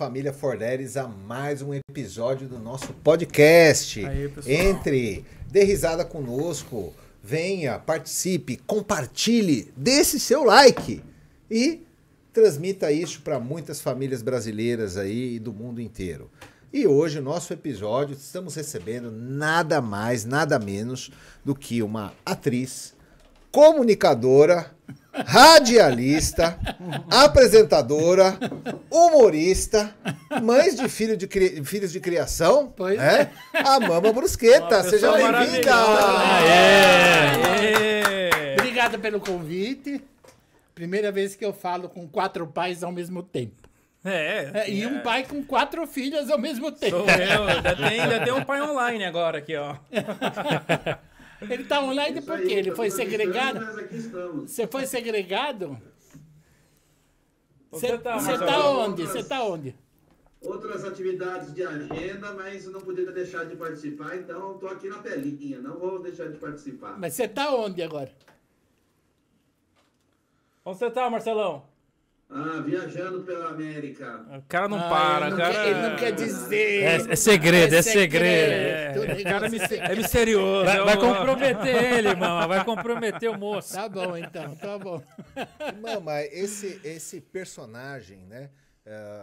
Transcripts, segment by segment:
família Forleres a mais um episódio do nosso podcast. Aí, pessoal. Entre, dê risada conosco, venha, participe, compartilhe, dê esse seu like e transmita isso para muitas famílias brasileiras aí e do mundo inteiro. E hoje, no nosso episódio, estamos recebendo nada mais, nada menos do que uma atriz, comunicadora, radialista, apresentadora, humorista, mães de filhos de criação, Pois é? A Mama Brusqueta. Seja bem-vinda! Obrigado pelo convite. Primeira vez que eu falo com 4 pais ao mesmo tempo. E um pai com 4 filhas ao mesmo tempo. Sou eu. Ainda tem um pai online agora aqui, ó. Ele tá online porque ele foi segregado. Nós aqui estamos. Você foi segregado? Você tá tá onde? Você tá onde? Outras atividades de agenda, mas não poderia deixar de participar, então estou aqui na telinha, não vou deixar de participar. Mas você tá onde agora? Onde você tá, Marcelão? Viajando pela América. O cara não para, cara. Ele não quer dizer. É segredo, é segredo. Tudo O cara negócio é misterioso. Vai comprometer ele, mama. Vai comprometer o moço. Tá bom, então. Tá bom. Mama, esse personagem, né?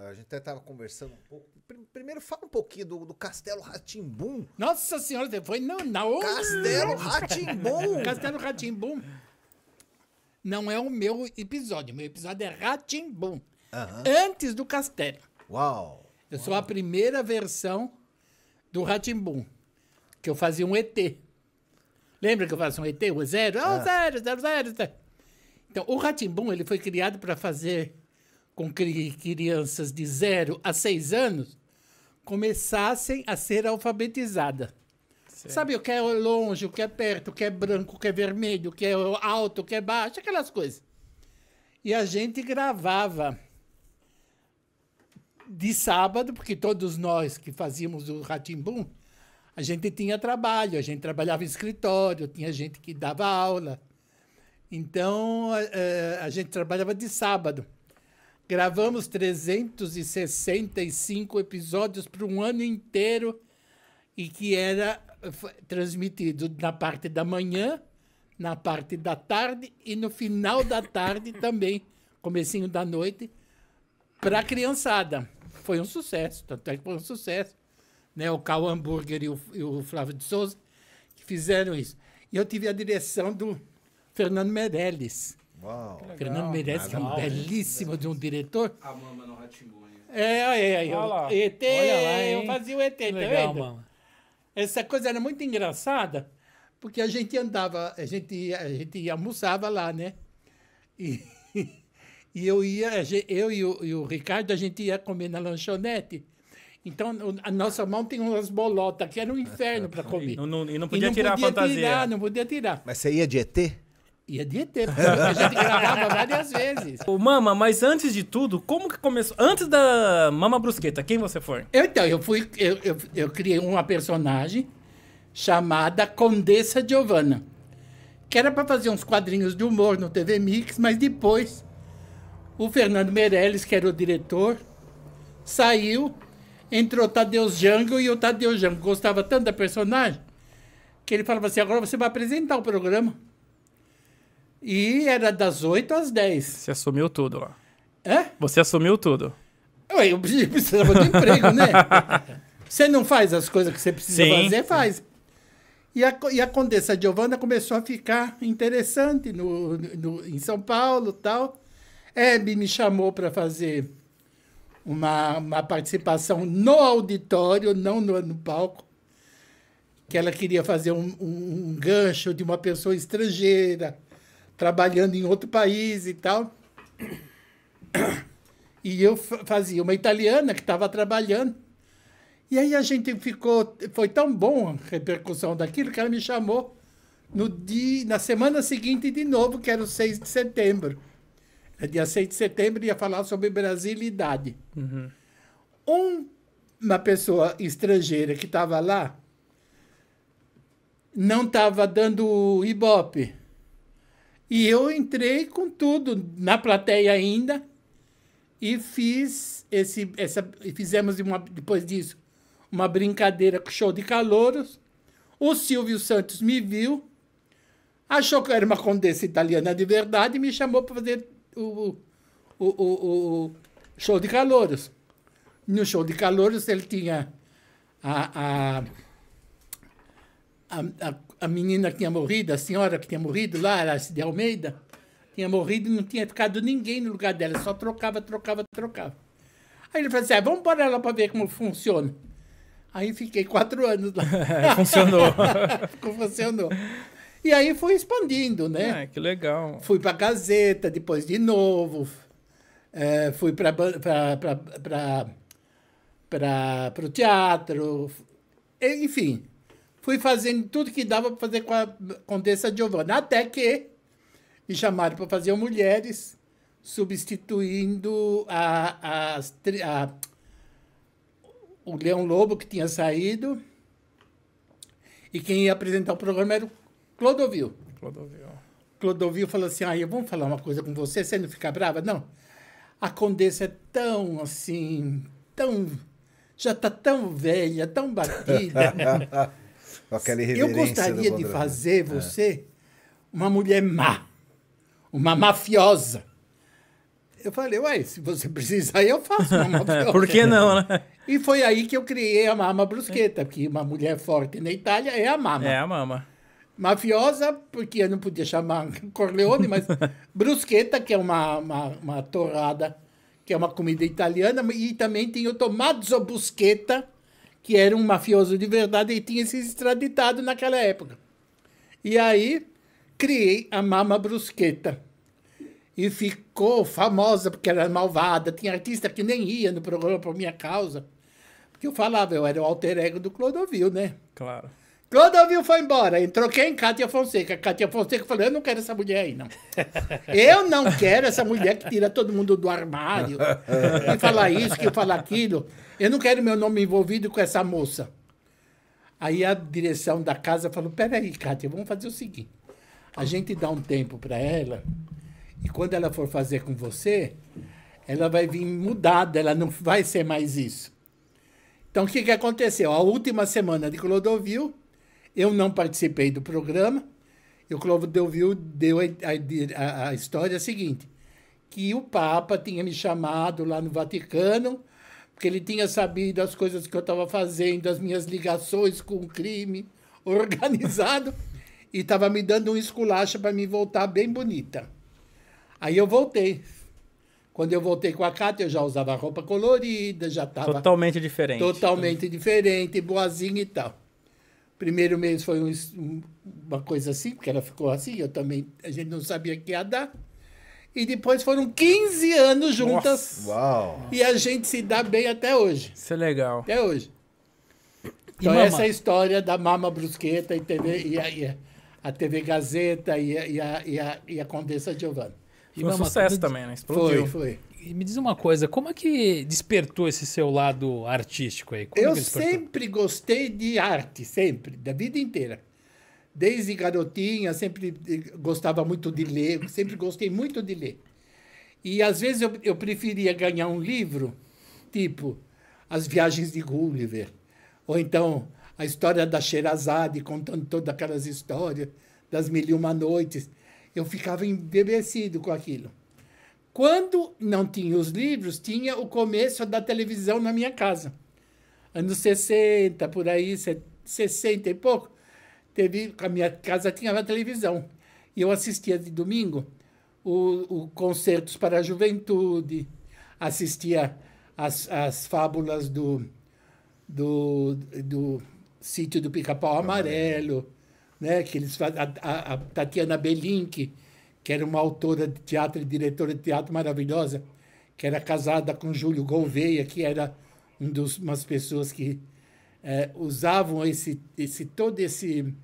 A gente até estava conversando um pouco. Primeiro, fala um pouquinho do Castelo Rá-Tim-Bum. Nossa senhora, você foi na onde? Castelo Rá-Tim-Bum. Castelo Rá-Tim-Bum. Não é o meu episódio. Meu episódio é Rá-Tim-Bum. Antes do Castelo. Uau. Eu sou a primeira versão do Rá-Tim-Bum. Que eu fazia um ET. Lembra que eu fazia um ET? O zero? Zero. Então, o Rá-Tim-Bum, ele foi criado para fazer com que crianças de 0 a 6 anos começassem a ser alfabetizadas. Sabe, o que é longe, o que é perto, o que é branco, o que é vermelho, o que é alto, o que é baixo, aquelas coisas. E a gente gravava de sábado, porque todos nós que fazíamos o Rá-Tim-Bum, a gente tinha trabalho, a gente trabalhava em escritório, tinha gente que dava aula. Então, a gente trabalhava de sábado. Gravamos 365 episódios para um ano inteiro e que era transmitido na parte da manhã, na parte da tarde e no final da tarde também, comecinho da noite, para a criançada. Foi um sucesso, tanto é que foi um sucesso. Né? O Cal Hamburger e o Flávio de Souza que fizeram isso. E eu tive a direção do Fernando Meirelles. Uau. Fernando Meirelles, que é um belíssimo de um diretor. A mama no Rá-Tim-Bum. Olha lá. ET, Olha lá, eu hein? fazia o ET, tá Legal, vendo? mama. Essa coisa era muito engraçada, porque a gente andava, a gente almoçava lá, né? E eu e o Ricardo, a gente ia comer na lanchonete. Então, a nossa mão tem umas bolotas que era um inferno para comer. E não podia tirar a fantasia. Não podia tirar. Mas você ia de ET? Ia de ET, porque a gente gravava várias vezes. Ô, Mama, mas antes de tudo, como que começou? Antes da Mama Brusqueta, quem você foi? Eu criei uma personagem chamada Condessa Giovanna, que era para fazer uns quadrinhos de humor no TV Mix, mas depois o Fernando Meirelles, que era o diretor, saiu, entrou o Tadeu Jango, e o Tadeu Jango gostava tanto da personagem que ele falava assim, agora você vai apresentar o programa. E era das 8 às 10. Você assumiu tudo lá. Você assumiu tudo. Eu precisava de emprego, né? Você não faz as coisas que você precisa fazer, faz. E a Condessa Giovanna começou a ficar interessante em São Paulo e tal. Hebe me chamou para fazer uma participação no auditório, não no palco, que ela queria fazer um gancho de uma pessoa estrangeira, trabalhando em outro país e tal. E eu fazia uma italiana que estava trabalhando. E aí a gente foi tão bom a repercussão daquilo que ela me chamou na semana seguinte de novo, que era o 6 de setembro. Dia 6 de setembro ia falar sobre brasilidade. Uma pessoa estrangeira que estava lá não estava dando ibope. E eu entrei com tudo, na plateia ainda, E fizemos, depois disso, uma brincadeira com show de calouros. O Silvio Santos me viu, achou que eu era uma condessa italiana de verdade e me chamou para fazer o show de calouros. No show de calouros, ele tinha a menina que tinha morrido, a senhora que tinha morrido lá, Arace de Almeida, tinha morrido e não tinha ficado ninguém no lugar dela, só trocava. Aí ele falou assim, vamos embora lá para ver como funciona. Aí fiquei 4 anos lá. Funcionou. Funcionou. E aí foi expandindo, né? Que legal. Fui para a Gazeta, depois de novo. Fui para o teatro. Enfim, fui fazendo tudo que dava para fazer com a Condessa Giovanna. Até que me chamaram para fazer o Mulheres, substituindo o Leão Lobo, que tinha saído. E quem ia apresentar o programa era o Clodovil. Clodovil falou assim, eu vou falar uma coisa com você não fica brava? Não. A Condessa é tão, assim, já está tão velha, tão batida. Eu gostaria de fazer você uma mulher má, uma mafiosa. Eu falei, se você precisar, eu faço uma mafiosa. Por que não, né? E foi aí que eu criei a Mama Brusqueta, porque uma mulher forte na Itália é a Mama. É a Mama. Mafiosa, porque eu não podia chamar Corleone, mas Brusqueta, que é uma torrada, que é uma comida italiana, e também tem o Tommaso Busqueta, que era um mafioso de verdade e tinha sido extraditado naquela época. E aí criei a Mama Brusqueta. E ficou famosa porque era malvada. Tinha artista que nem ia no programa por minha causa. Porque eu falava, eu era o alter ego do Clodovil, né? Claro. Clodovil foi embora. Entrou quem? Cátia Fonseca. Cátia Fonseca falou, eu não quero essa mulher aí, não. Eu não quero essa mulher que tira todo mundo do armário. Que fala isso, que fala aquilo. Eu não quero meu nome envolvido com essa moça. Aí a direção da casa falou, peraí, Cátia, vamos fazer o seguinte. A gente dá um tempo para ela... E quando ela for fazer com você, ela vai vir mudada, ela não vai ser mais isso. Então, o que aconteceu? A última semana de Clodovil, eu não participei do programa, e o Clodovil deu a história seguinte, que o Papa tinha me chamado lá no Vaticano, porque ele tinha sabido as coisas que eu estava fazendo, as minhas ligações com o crime organizado, e estava me dando um esculacho para me voltar bem bonita. Aí eu voltei. Quando eu voltei com a Cátia, eu já usava roupa colorida, já estava... Totalmente diferente. Totalmente diferente, boazinha e tal. Primeiro mês foi uma coisa assim, porque ela ficou assim, a gente não sabia que ia dar. E depois foram 15 anos juntas. Nossa, uau! E a gente se dá bem até hoje. Isso é legal. Até hoje. Então essa é a história da Mama Brusqueta e a TV Gazeta e a Condessa Giovanna. Foi um sucesso também, né? Explodiu. Foi. E me diz uma coisa, como é que despertou esse seu lado artístico aí? Eu sempre gostei de arte, sempre, da vida inteira. Desde garotinha, sempre gostava muito de ler, sempre gostei muito de ler. E às vezes eu preferia ganhar um livro, tipo As Viagens de Gulliver, ou então a história da Sherazade, contando todas aquelas histórias das 1001 Noites. Eu ficava embebecido com aquilo. Quando não tinha os livros, tinha o começo da televisão na minha casa. Anos 60, por aí, 60 e pouco, a minha casa tinha uma televisão. E eu assistia de domingo o Concertos para a Juventude, assistia as fábulas do Sítio do Pica-Pau Amarelo, né, que eles a Tatiana Belink, que era uma autora de teatro e diretora de teatro maravilhosa, que era casada com Júlio Gouveia, que era umas pessoas que usavam todo esse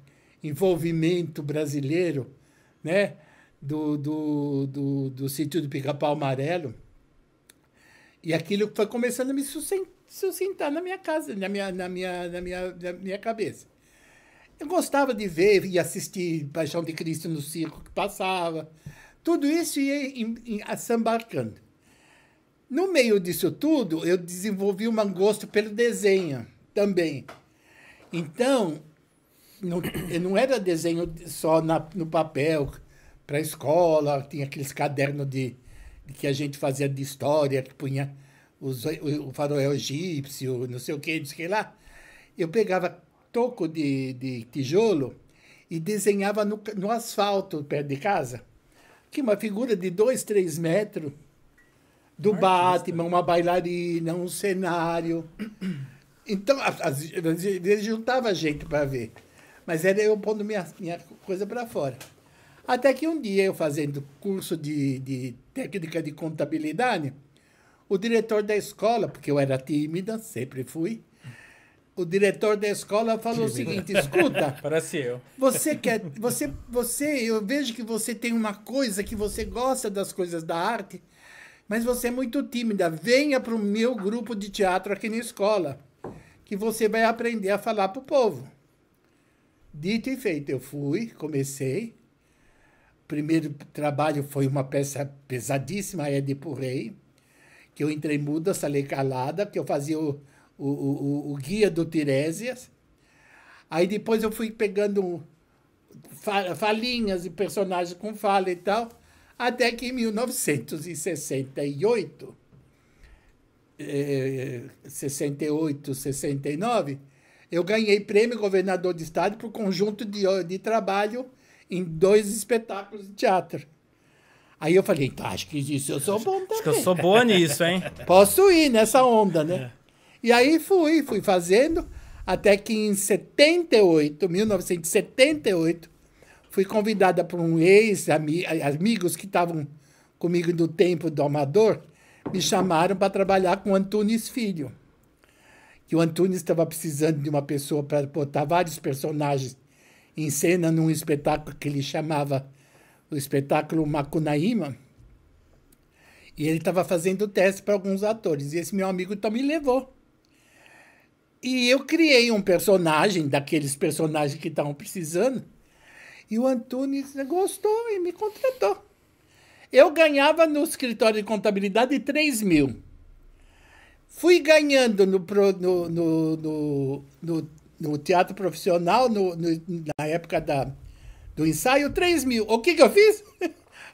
envolvimento brasileiro, né, do Sítio do Pica-Pau Amarelo. E aquilo foi começando a me sustentar na minha casa, na minha cabeça. Eu gostava de ver e assistir Paixão de Cristo no circo que passava. Tudo isso ia assambarcando. No meio disso tudo, eu desenvolvi um gosto pelo desenho também. Então, não era desenho só no papel, para a escola, tinha aqueles cadernos que a gente fazia de história, que punha o faroeste egípcio, não sei o que lá. Eu pegava toco de tijolo e desenhava no asfalto perto de casa. Que uma figura de 2, 3 metros do Batman, uma bailarina, um cenário. Então, ele juntava gente para ver. Mas era eu pondo minha coisa para fora. Até que um dia, eu fazendo curso de técnica de contabilidade, o diretor da escola, porque eu era tímida, sempre fui, o diretor da escola falou o seguinte, escuta, Parece eu. eu vejo que você tem uma coisa, que você gosta das coisas da arte, mas você é muito tímida. Venha para o meu grupo de teatro aqui na escola, que você vai aprender a falar para o povo. Dito e feito, eu fui, comecei. O primeiro trabalho foi uma peça pesadíssima, Édipo Rei, que eu entrei muda, salei calada, que eu fazia o guia do Tiresias. Aí depois eu fui pegando falinhas e personagens com fala e tal, até que em 1968, 68, 69, eu ganhei prêmio governador de estado para o conjunto de trabalho em 2 espetáculos de teatro. Aí eu falei, então, acho que isso eu sou bom também. Acho que eu sou boa nisso, hein? Posso ir nessa onda, né? E aí fui fazendo, até que em 1978, fui convidada por um amigos que estavam comigo no tempo do Amador, me chamaram para trabalhar com o Antunes Filho. Que o Antunes estava precisando de uma pessoa para botar vários personagens em cena num espetáculo que ele chamava o espetáculo Macunaíma. E ele estava fazendo teste para alguns atores. E esse meu amigo então me levou. E eu criei um personagem, daqueles personagens que estavam precisando. E o Antunes gostou e me contratou. Eu ganhava no escritório de contabilidade 3 mil. Fui ganhando no teatro profissional, na época do ensaio, 3 mil. O que eu fiz?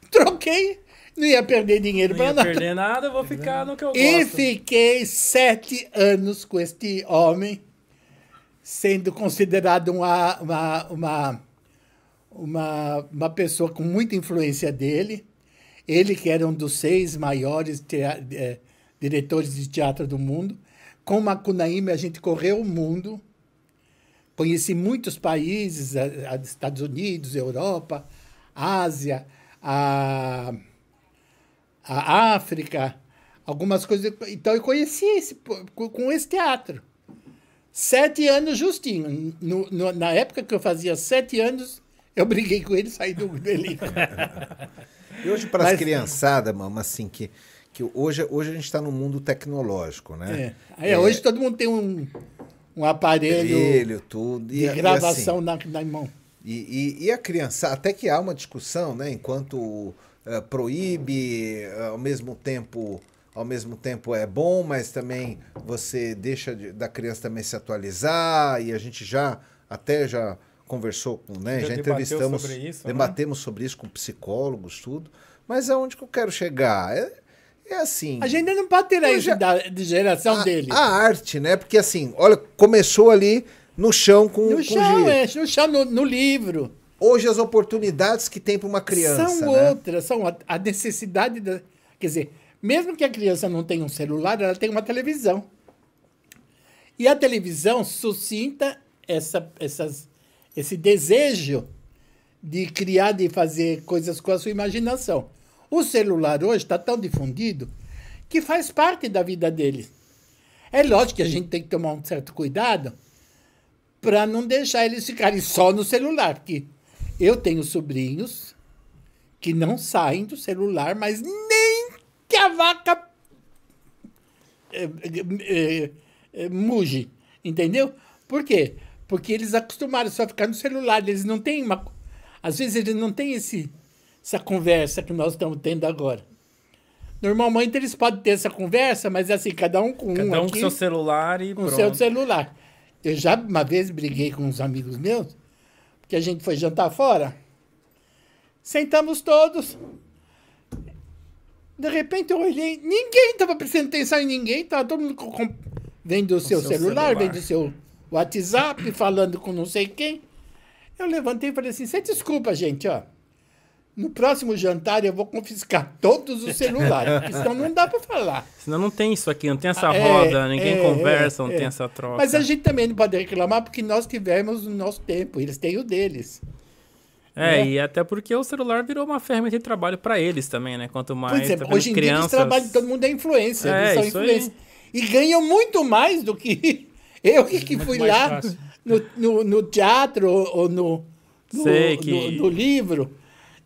Troquei. Não ia perder dinheiro para nada. Não ia perder nada, eu vou ficar no que eu gosto. E fiquei 7 anos com este homem, sendo considerado uma pessoa com muita influência dele. Ele que era um dos 6 maiores diretores de teatro do mundo. Com Macunaíma, a gente correu o mundo. Conheci muitos países, Estados Unidos, Europa, Ásia, a África, algumas coisas. Então, eu conheci com esse teatro. 7 anos justinho. Na época que eu fazia 7 anos, eu briguei com ele e saí do elenco. E hoje, para as criançadas, mama, assim, que hoje a gente está no mundo tecnológico, né? Hoje todo mundo tem um aparelho tudo, de gravação na mão. E a criança, até que há uma discussão, né? Enquanto proíbe, ao mesmo tempo é bom, mas também você deixa da criança também se atualizar, e a gente já conversou com, né? Já entrevistamos, sobre isso, debatemos sobre isso com psicólogos, tudo. Mas aonde que eu quero chegar? É assim. A gente não pode tirar isso de geração dele. A arte, né? Porque assim, olha, começou ali no chão com no chão, giz. no chão, no livro. Hoje as oportunidades que tem para uma criança, são outras, são a necessidade da, quer dizer, mesmo que a criança não tenha um celular, ela tem uma televisão. E a televisão suscita esse desejo de criar, de fazer coisas com a sua imaginação. O celular hoje está tão difundido que faz parte da vida deles. É lógico que a gente tem que tomar um certo cuidado para não deixar eles ficarem só no celular, porque eu tenho sobrinhos que não saem do celular, mas nem que a vaca muge, entendeu? Por quê? Porque eles acostumaram só a ficar no celular, eles não têm às vezes eles não têm essa conversa que nós estamos tendo agora. Normalmente eles podem ter essa conversa, mas assim, cada um com Cada um aqui, com seu celular e com pronto. seu celular. Eu já uma vez briguei com uns amigos meus, porque a gente foi jantar fora. Sentamos todos. De repente eu olhei, ninguém estava prestando atenção em ninguém, estava todo mundo vendo o seu celular, vendo o seu WhatsApp, falando com não sei quem. Eu levantei e falei assim, você desculpa, gente, ó. No próximo jantar eu vou confiscar todos os celulares, porque senão não dá para falar. Senão não tem isso aqui, não tem essa roda, ninguém conversa, não tem essa troca. Mas a gente também não pode reclamar, porque nós tivemos o nosso tempo, eles têm o deles. E até porque o celular virou uma ferramenta de trabalho para eles também, né? Quanto mais Por exemplo, tá vendo hoje em dia eles trabalham, todo mundo é influencer, eles são isso aí. influencers. E ganham muito mais do que eu que fui mais lá fácil. no teatro ou no livro.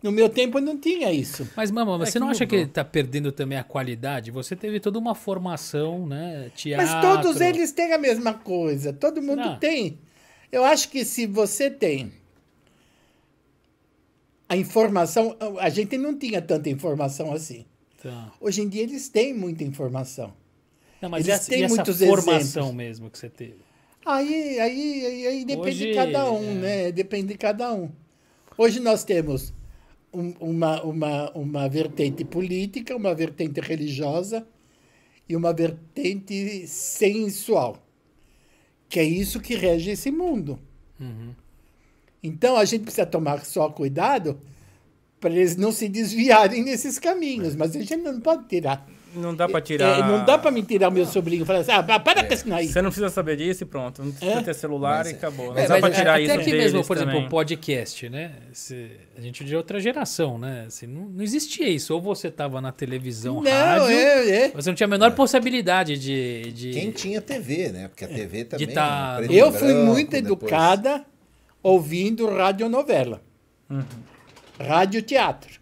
No meu tempo não tinha isso. Mas, Mama, você que não acha mudou. que tá perdendo também a qualidade? Você teve toda uma formação, né? Teatro. Mas todos eles têm a mesma coisa. Todo mundo Será? tem. Eu acho que se você tem a informação... A gente não tinha tanta informação assim. Tá. Hoje em dia eles têm muita informação. Não, mas Eles e têm essa muitos formação exemplos. mesmo que você teve? Aí depende Hoje, de cada um, né? Depende de cada um. Hoje nós temos uma vertente política, uma vertente religiosa e uma vertente sensual, que é isso que rege esse mundo. Então a gente precisa tomar só cuidado para eles não se desviarem nesses caminhos, mas a gente não pode tirar. Não dá para tirar. Não dá para me tirar o meu sobrinho e falar assim, para com isso aí. Você não precisa saber disso e pronto. Não precisa ter celular e acabou. Não Mas dá para tirar até isso aqui deles mesmo, por também. exemplo, o podcast, né? A gente é de outra geração, né? Assim, não existia isso. Ou você estava na televisão, rádio, você não tinha a menor possibilidade de... Quem tinha TV, né? Porque a TV também... tá- preto e Eu fui branco, muito depois- educada ouvindo radionovela. Radioteatro.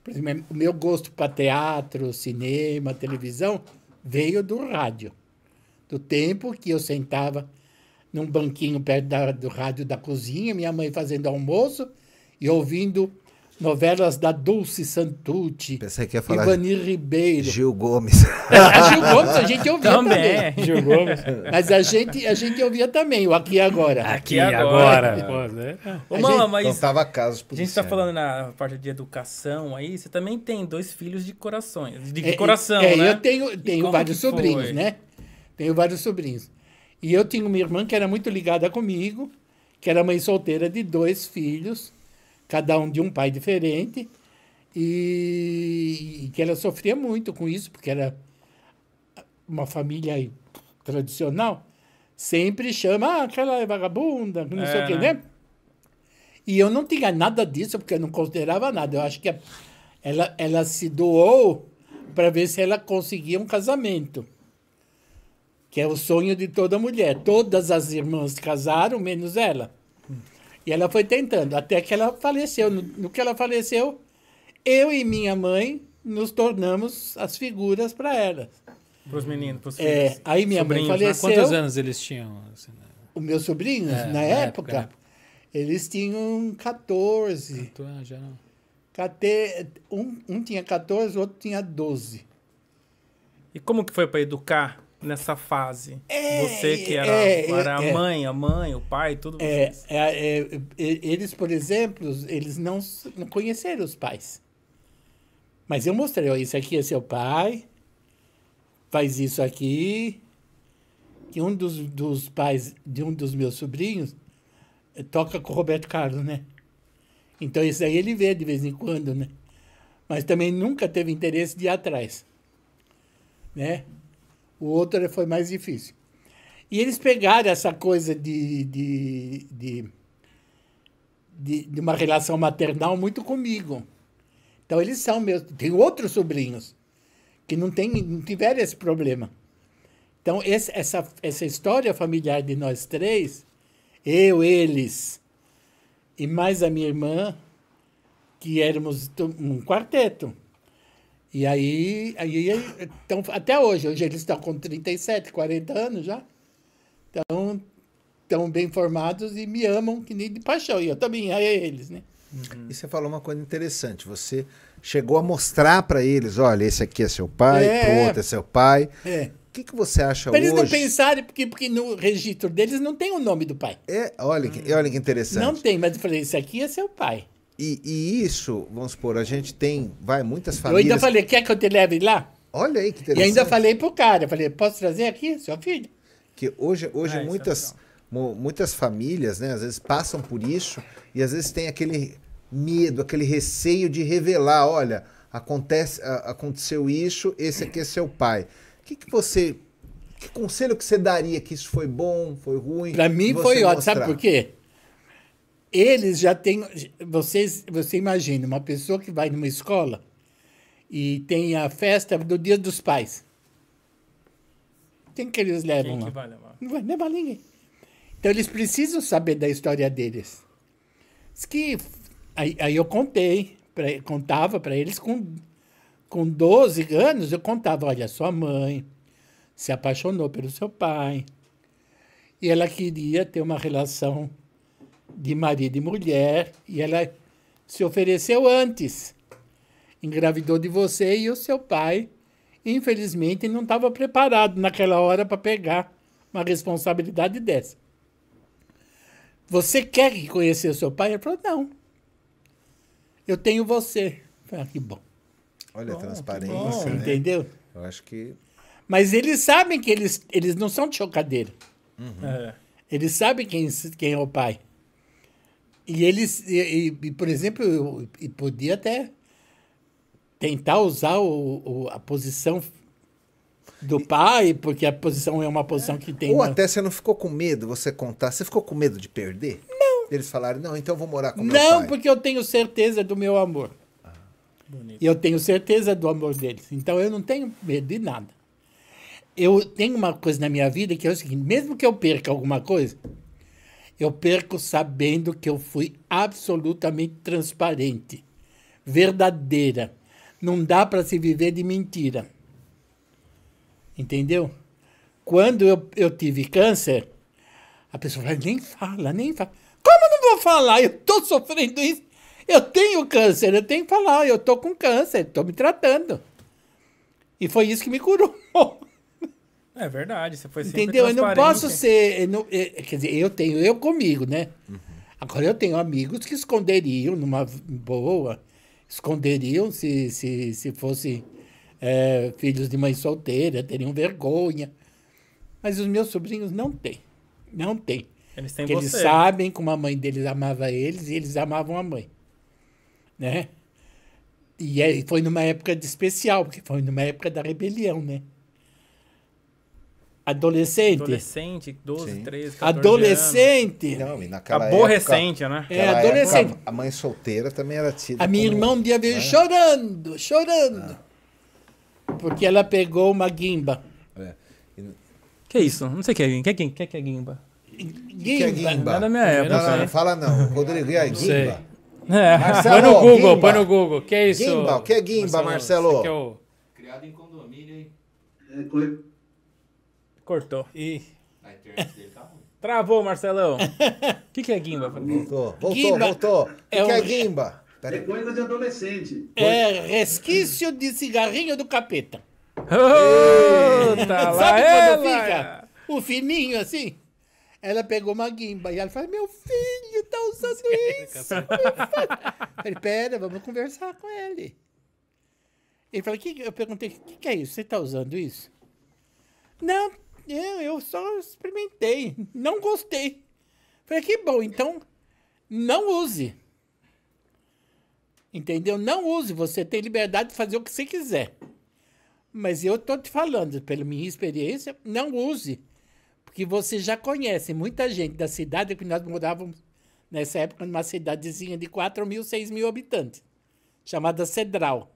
Por exemplo, o meu gosto para teatro, cinema, televisão, veio do rádio. Do tempo que eu sentava num banquinho perto do rádio da cozinha, minha mãe fazendo almoço e ouvindo novelas da Dulce Santucci, Pensei que ia falar Ivanir Ribeiro. Gil Gomes. A Gil Gomes a gente ouvia Também. também. Gil Gomes. Mas a gente ouvia também, o Aqui e Agora. Aqui agora. agora. Pô, né? Ô, A Mama, gente mas Contava casos a gente tá policiais. falando na parte de educação aí, você também tem 2 filhos de corações. De coração, né? né? Eu tenho como vários que foi? sobrinhos, né? Tenho vários sobrinhos. E eu tinha uma irmã que era muito ligada comigo, que era mãe solteira de 2 filhos, cada um de um pai diferente, e que ela sofria muito com isso, porque era uma família aí tradicional, sempre chama aquela é vagabunda, não sei o quê, né? E eu não tinha nada disso, porque eu não considerava nada. Eu acho que ela se doou para ver se ela conseguia um casamento, que é o sonho de toda mulher. Todas as irmãs casaram, menos ela. E ela foi tentando, até que ela faleceu. No que ela faleceu, eu e minha mãe nos tornamos as figuras para ela. Pros meninos, pros filhos. Aí minha mãe Sobrinhos, né? faleceu. Quantos anos eles tinham? Assim, né? Os meus sobrinhos, na época, eles tinham 14. Já não. Um tinha 14, o outro tinha 12. E como que foi para educar nessa fase? Você que era a mãe, o pai, tudo vocês. Eles, por exemplo, eles não conheceram os pais. Mas eu mostrei, ó, isso aqui é seu pai, faz isso aqui. Que um dos pais de um dos meus sobrinhos toca com o Roberto Carlos, né? Então isso aí ele vê de vez em quando, né? Mas também nunca teve interesse de ir atrás, né? O outro foi mais difícil. E eles pegaram essa coisa de uma relação maternal muito comigo. Então eles são meus. Tem outros sobrinhos que não tiveram esse problema. Então essa história familiar de nós 3, eu, eles e mais a minha irmã, que éramos um quarteto. E aí então, até hoje eles estão com 37, 40 anos já. Então, estão bem formados e me amam que nem de paixão. E eu também a eles, né? E você falou uma coisa interessante. Você chegou a mostrar para eles, olha, esse aqui é seu pai, pro outro é seu pai. O que você acha pra hoje? Eles não pensarem, porque no registro deles não tem o nome do pai. Olha que interessante. Não tem, mas eu falei, esse aqui é seu pai. E isso, vamos supor, a gente tem, muitas Eu famílias... ainda falei, quer que eu te leve lá? Olha aí que interessante. E ainda falei pro cara, falei, posso trazer aqui, seu filho? Que hoje muitas famílias, né, às vezes passam por isso e às vezes tem aquele medo, aquele receio de revelar, olha, aconteceu isso, esse aqui é seu pai. Que conselho que você daria, que isso foi bom, foi ruim? Para mim foi ótimo, sabe por quê? Eles já têm, você imagina, uma pessoa que vai numa escola e tem a festa do Dia dos Pais. Quem que eles levam lá? Vai levar? Não vai levar ninguém. Então, eles precisam saber da história deles. Aí eu contava para eles, com 12 anos, eu contava, olha, sua mãe se apaixonou pelo seu pai e ela queria ter uma relação de marido e mulher e ela se ofereceu antes. Engravidou de você e o seu pai, infelizmente, não estava preparado naquela hora para pegar uma responsabilidade dessa. Você quer conhecer o seu pai? Ele falou, não. Eu tenho você. Eu falei, que bom. Olha a transparência, né? Entendeu? Eu acho que... Mas eles sabem que eles não são de chocadeira. Eles sabem quem é o pai. E eles, por exemplo, eu podia até tentar usar a posição do pai, porque a posição é uma posição que tem... Ou até você não ficou com medo, você contar, você ficou com medo de perder? Não. Eles falaram, não, então eu vou morar com meu pai. Não, porque eu tenho certeza do meu amor. Bonito. E eu tenho certeza do amor deles. Então eu não tenho medo de nada. Eu tenho uma coisa na minha vida que é o seguinte, mesmo que eu perca alguma coisa, eu perco sabendo que eu fui absolutamente transparente, verdadeira. Não dá para se viver de mentira. Entendeu? Quando eu tive câncer, a pessoa fala, nem fala. Como eu não vou falar? Eu estou sofrendo isso. Eu tenho câncer, eu tenho que falar. Eu estou com câncer, estou me tratando. E foi isso que me curou. É verdade, você foi sempre Entendeu? Eu não transparente. posso ser... quer dizer, eu comigo, né? Agora eu tenho amigos que esconderiam numa boa, esconderiam se fosse filhos de mãe solteira, teriam vergonha. Mas os meus sobrinhos não têm. Não têm. Eles têm Porque eles sabem como a mãe deles amava eles e eles amavam a mãe. Né? E foi numa época especial, porque foi numa época da rebelião, né? Adolescente, 12, Sim. 13, 14 adolescente. Não, e naquela Aborrecente, né? naquela adolescente. época, a mãe solteira também era tida A minha como- irmã um dia veio chorando. Porque ela pegou uma guimba. É. Que isso? Não sei o que é guimba. Que é guimba? Que é guimba? Não é da minha época. Não, não, hein? não fala não. Rodrigo, e aí, sei. guimba? É. Põe no Google. Que é isso? Guimba, o que é guimba, Marcelo? Você que é o... Criado em condomínio, hein? Cortou. Ih, A internet dele tá ruim. Travou, Marcelão. O que é guimba? Voltou. Guimba O que é que é um- guimba? É Peraí. coisa de adolescente. É resquício de cigarrinho do capeta. Ô, tá lá Sabe quando ela. fica o fininho assim? Ela pegou uma guimba e ela falou, meu filho tá usando isso. Eu falei, pera, vamos conversar com ele. Ele falou, eu perguntei, o que é isso? Você tá usando isso? Não, eu só experimentei. Não gostei. Falei, que bom, então não use. Entendeu? Não use, você tem liberdade de fazer o que você quiser. Mas eu estou te falando, pela minha experiência, não use. Porque você já conhece muita gente da cidade, que nós morávamos nessa época numa cidadezinha de 4 mil, 6 mil habitantes, chamada Cedral,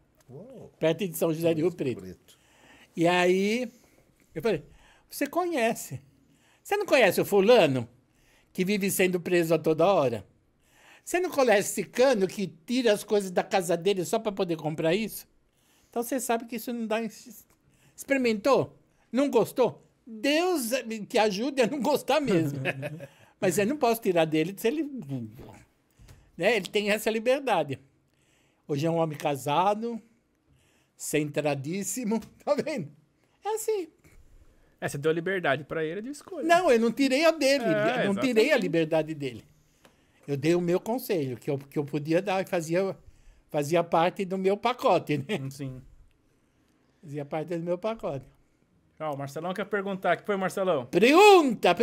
perto de São José do Rio Preto. E aí, eu falei, você conhece. Você não conhece o fulano que vive sendo preso a toda hora? Você não conhece esse cano que tira as coisas da casa dele só para poder comprar isso? Então você sabe que isso não dá... Experimentou? Não gostou? Deus te ajude a não gostar mesmo. Mas eu não posso tirar dele Né? Ele tem essa liberdade. Hoje é um homem casado, centradíssimo, tá vendo? É assim. Você deu liberdade pra ele de escolha. Não, eu não tirei a dele, eu não tirei a exatamente. liberdade dele. Eu dei o meu conselho, que eu podia dar e fazia parte do meu pacote, né? Sim. Fazia parte do meu pacote. Ó, o Marcelão quer perguntar. O que foi, Marcelão? Pergunta!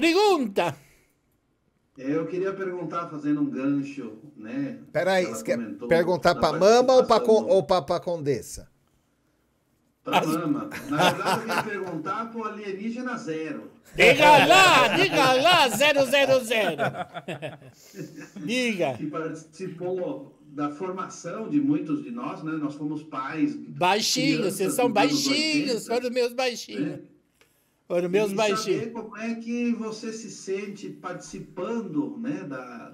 Eu queria perguntar, fazendo um gancho, né? Peraí, Ela você quer comentou perguntar da pra Mama ou participação pra Condessa? Pra Mama. Na verdade, eu queria perguntar pro alienígena zero. Diga lá, 000. Diga. Que participou da formação de muitos de nós, né? Nós fomos pais. Baixinhos, crianças vocês são dos anos baixinhos, 80, foram meus baixinhos. né? Foram meus E baixinhos. saber como é que você se sente participando, né,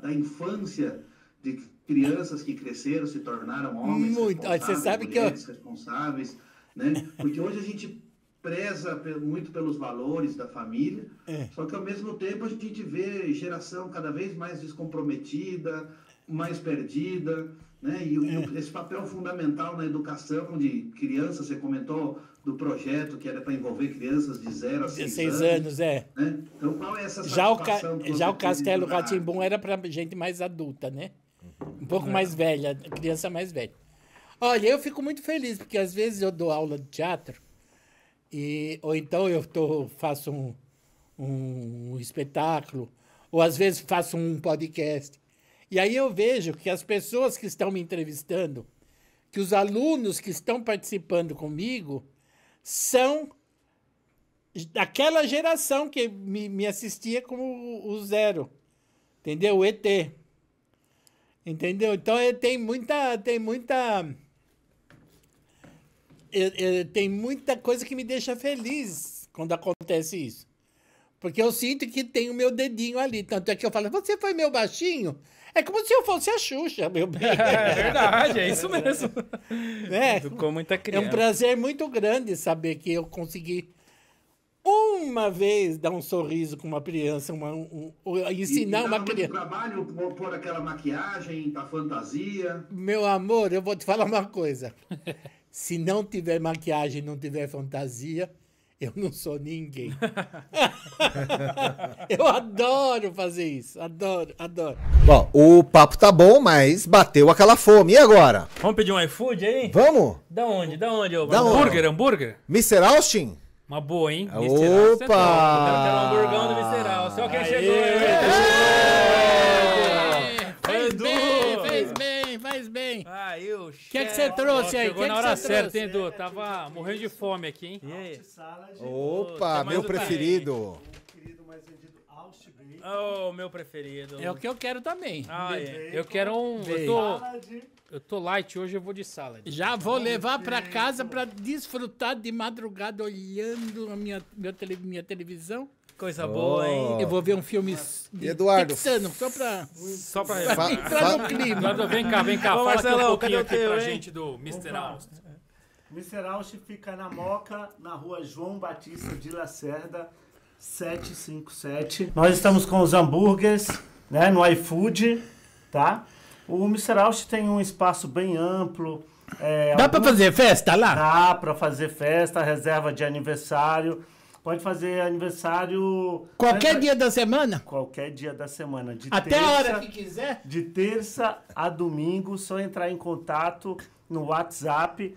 da infância de crianças que cresceram, se tornaram homens Muito. Olha, você responsáveis, sabe que mulheres responsáveis, né? Porque hoje a gente preza muito pelos valores da família, só que ao mesmo tempo a gente vê geração cada vez mais descomprometida, mais perdida, né? E esse papel fundamental na educação de crianças, você comentou do projeto que era para envolver crianças de 0 a 6 16 anos, né? Então, qual é essa Já satisfação que o você Castelo teve de Rá-Tim-Bum era para gente mais adulta, né? Um pouco mais velha, criança mais velha. Olha, eu fico muito feliz, porque às vezes eu dou aula de teatro, ou então faço um espetáculo, ou às vezes faço um podcast. E aí eu vejo que as pessoas que estão me entrevistando, que os alunos que estão participando comigo, são daquela geração que me assistia como o Zero, entendeu? O ET. Entendeu? Então tem muita coisa que me deixa feliz quando acontece isso. Porque eu sinto que tem o meu dedinho ali. Tanto é que eu falo, você foi meu baixinho? É como se eu fosse a Xuxa, meu bem. É verdade, é isso mesmo. Né? Com muita É criança. um prazer muito grande saber que eu consegui uma vez dar um sorriso com uma criança, ensinar uma criança. muito trabalho pôr aquela maquiagem, a fantasia. Meu amor, eu vou te falar uma coisa. Se não tiver maquiagem, não tiver fantasia, eu não sou ninguém. Eu adoro fazer isso. Adoro. Bom, o papo tá bom, mas bateu aquela fome. E agora? Vamos pedir um iFood aí? Vamos? Da onde? Ô, Da onde? Hambúrguer? Mr. Austin? Uma boa, hein? Eu quero ter um Opa! hamburgão do Visceral. Só quem chegou aí. Faz bem. Aí, o O que é que você trouxe aí? Chegou Que na que hora você certa, trouxe? hein, Edu? Tava morrendo de fome aqui, hein? E aí? Opa, Tá meu mais preferido. Oh, meu preferido. É o que eu quero também. Ah, é. Eu quero um... Eu tô light hoje, eu vou de salad. Já vou levar para casa para desfrutar de madrugada olhando a minha televisão. Coisa boa, hein? Eu vou ver um filme Eduardo, texano, só para Fa- entrar no clima. Eduardo, vem cá. Ô, Fala aqui um Marcelão, pouquinho cadê o aqui teu, pra hein? gente do Mr. Austin. Mr. Austin fica na Moca, na rua João Batista de Lacerda, 757. Nós estamos com os hambúrgueres, né, no iFood, tá? O Mr. Austin tem um espaço bem amplo. Dá para fazer festa lá? Dá para fazer festa, reserva de aniversário. Pode fazer aniversário... Qualquer dia da semana? Qualquer dia da semana. Até a hora que quiser? De terça a domingo, só entrar em contato no WhatsApp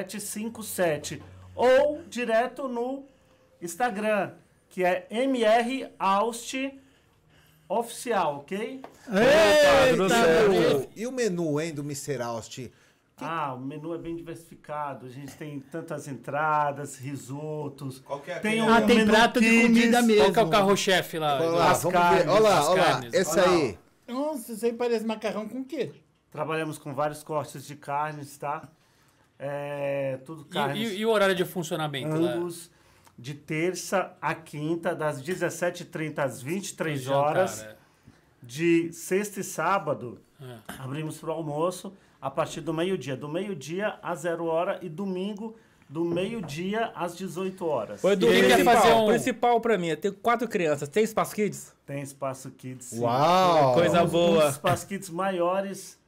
934777757 ou direto no Instagram, que é MRAusti Oficial, ok? E o menu, hein, do Mr. Austin? O menu é bem diversificado. A gente tem tantas entradas, risotos. Tem tem prato de comida mesmo. Qual que é o carro-chefe lá? Olha lá, As vamos ver. carnes, Olha lá, as olha lá. carnes. Esse Olha lá, aí. Nossa, isso aí parece macarrão com queijo. Trabalhamos com vários cortes de carnes, tá? Tudo carnes. E o horário de funcionamento lá? Ambos de terça a quinta, das 17h30 às 23 Jantar, horas. é. De sexta e sábado, abrimos para o almoço a partir do meio-dia. Do meio-dia a 0 hora e domingo do meio-dia às 18 horas. Ô, Edu, E ele quer fazer um- principal pra mim, eu tenho 4 crianças. Tem espaço kids? Tem espaço kids. sim. Uau! Coisa Um boa. dos espaço kids maiores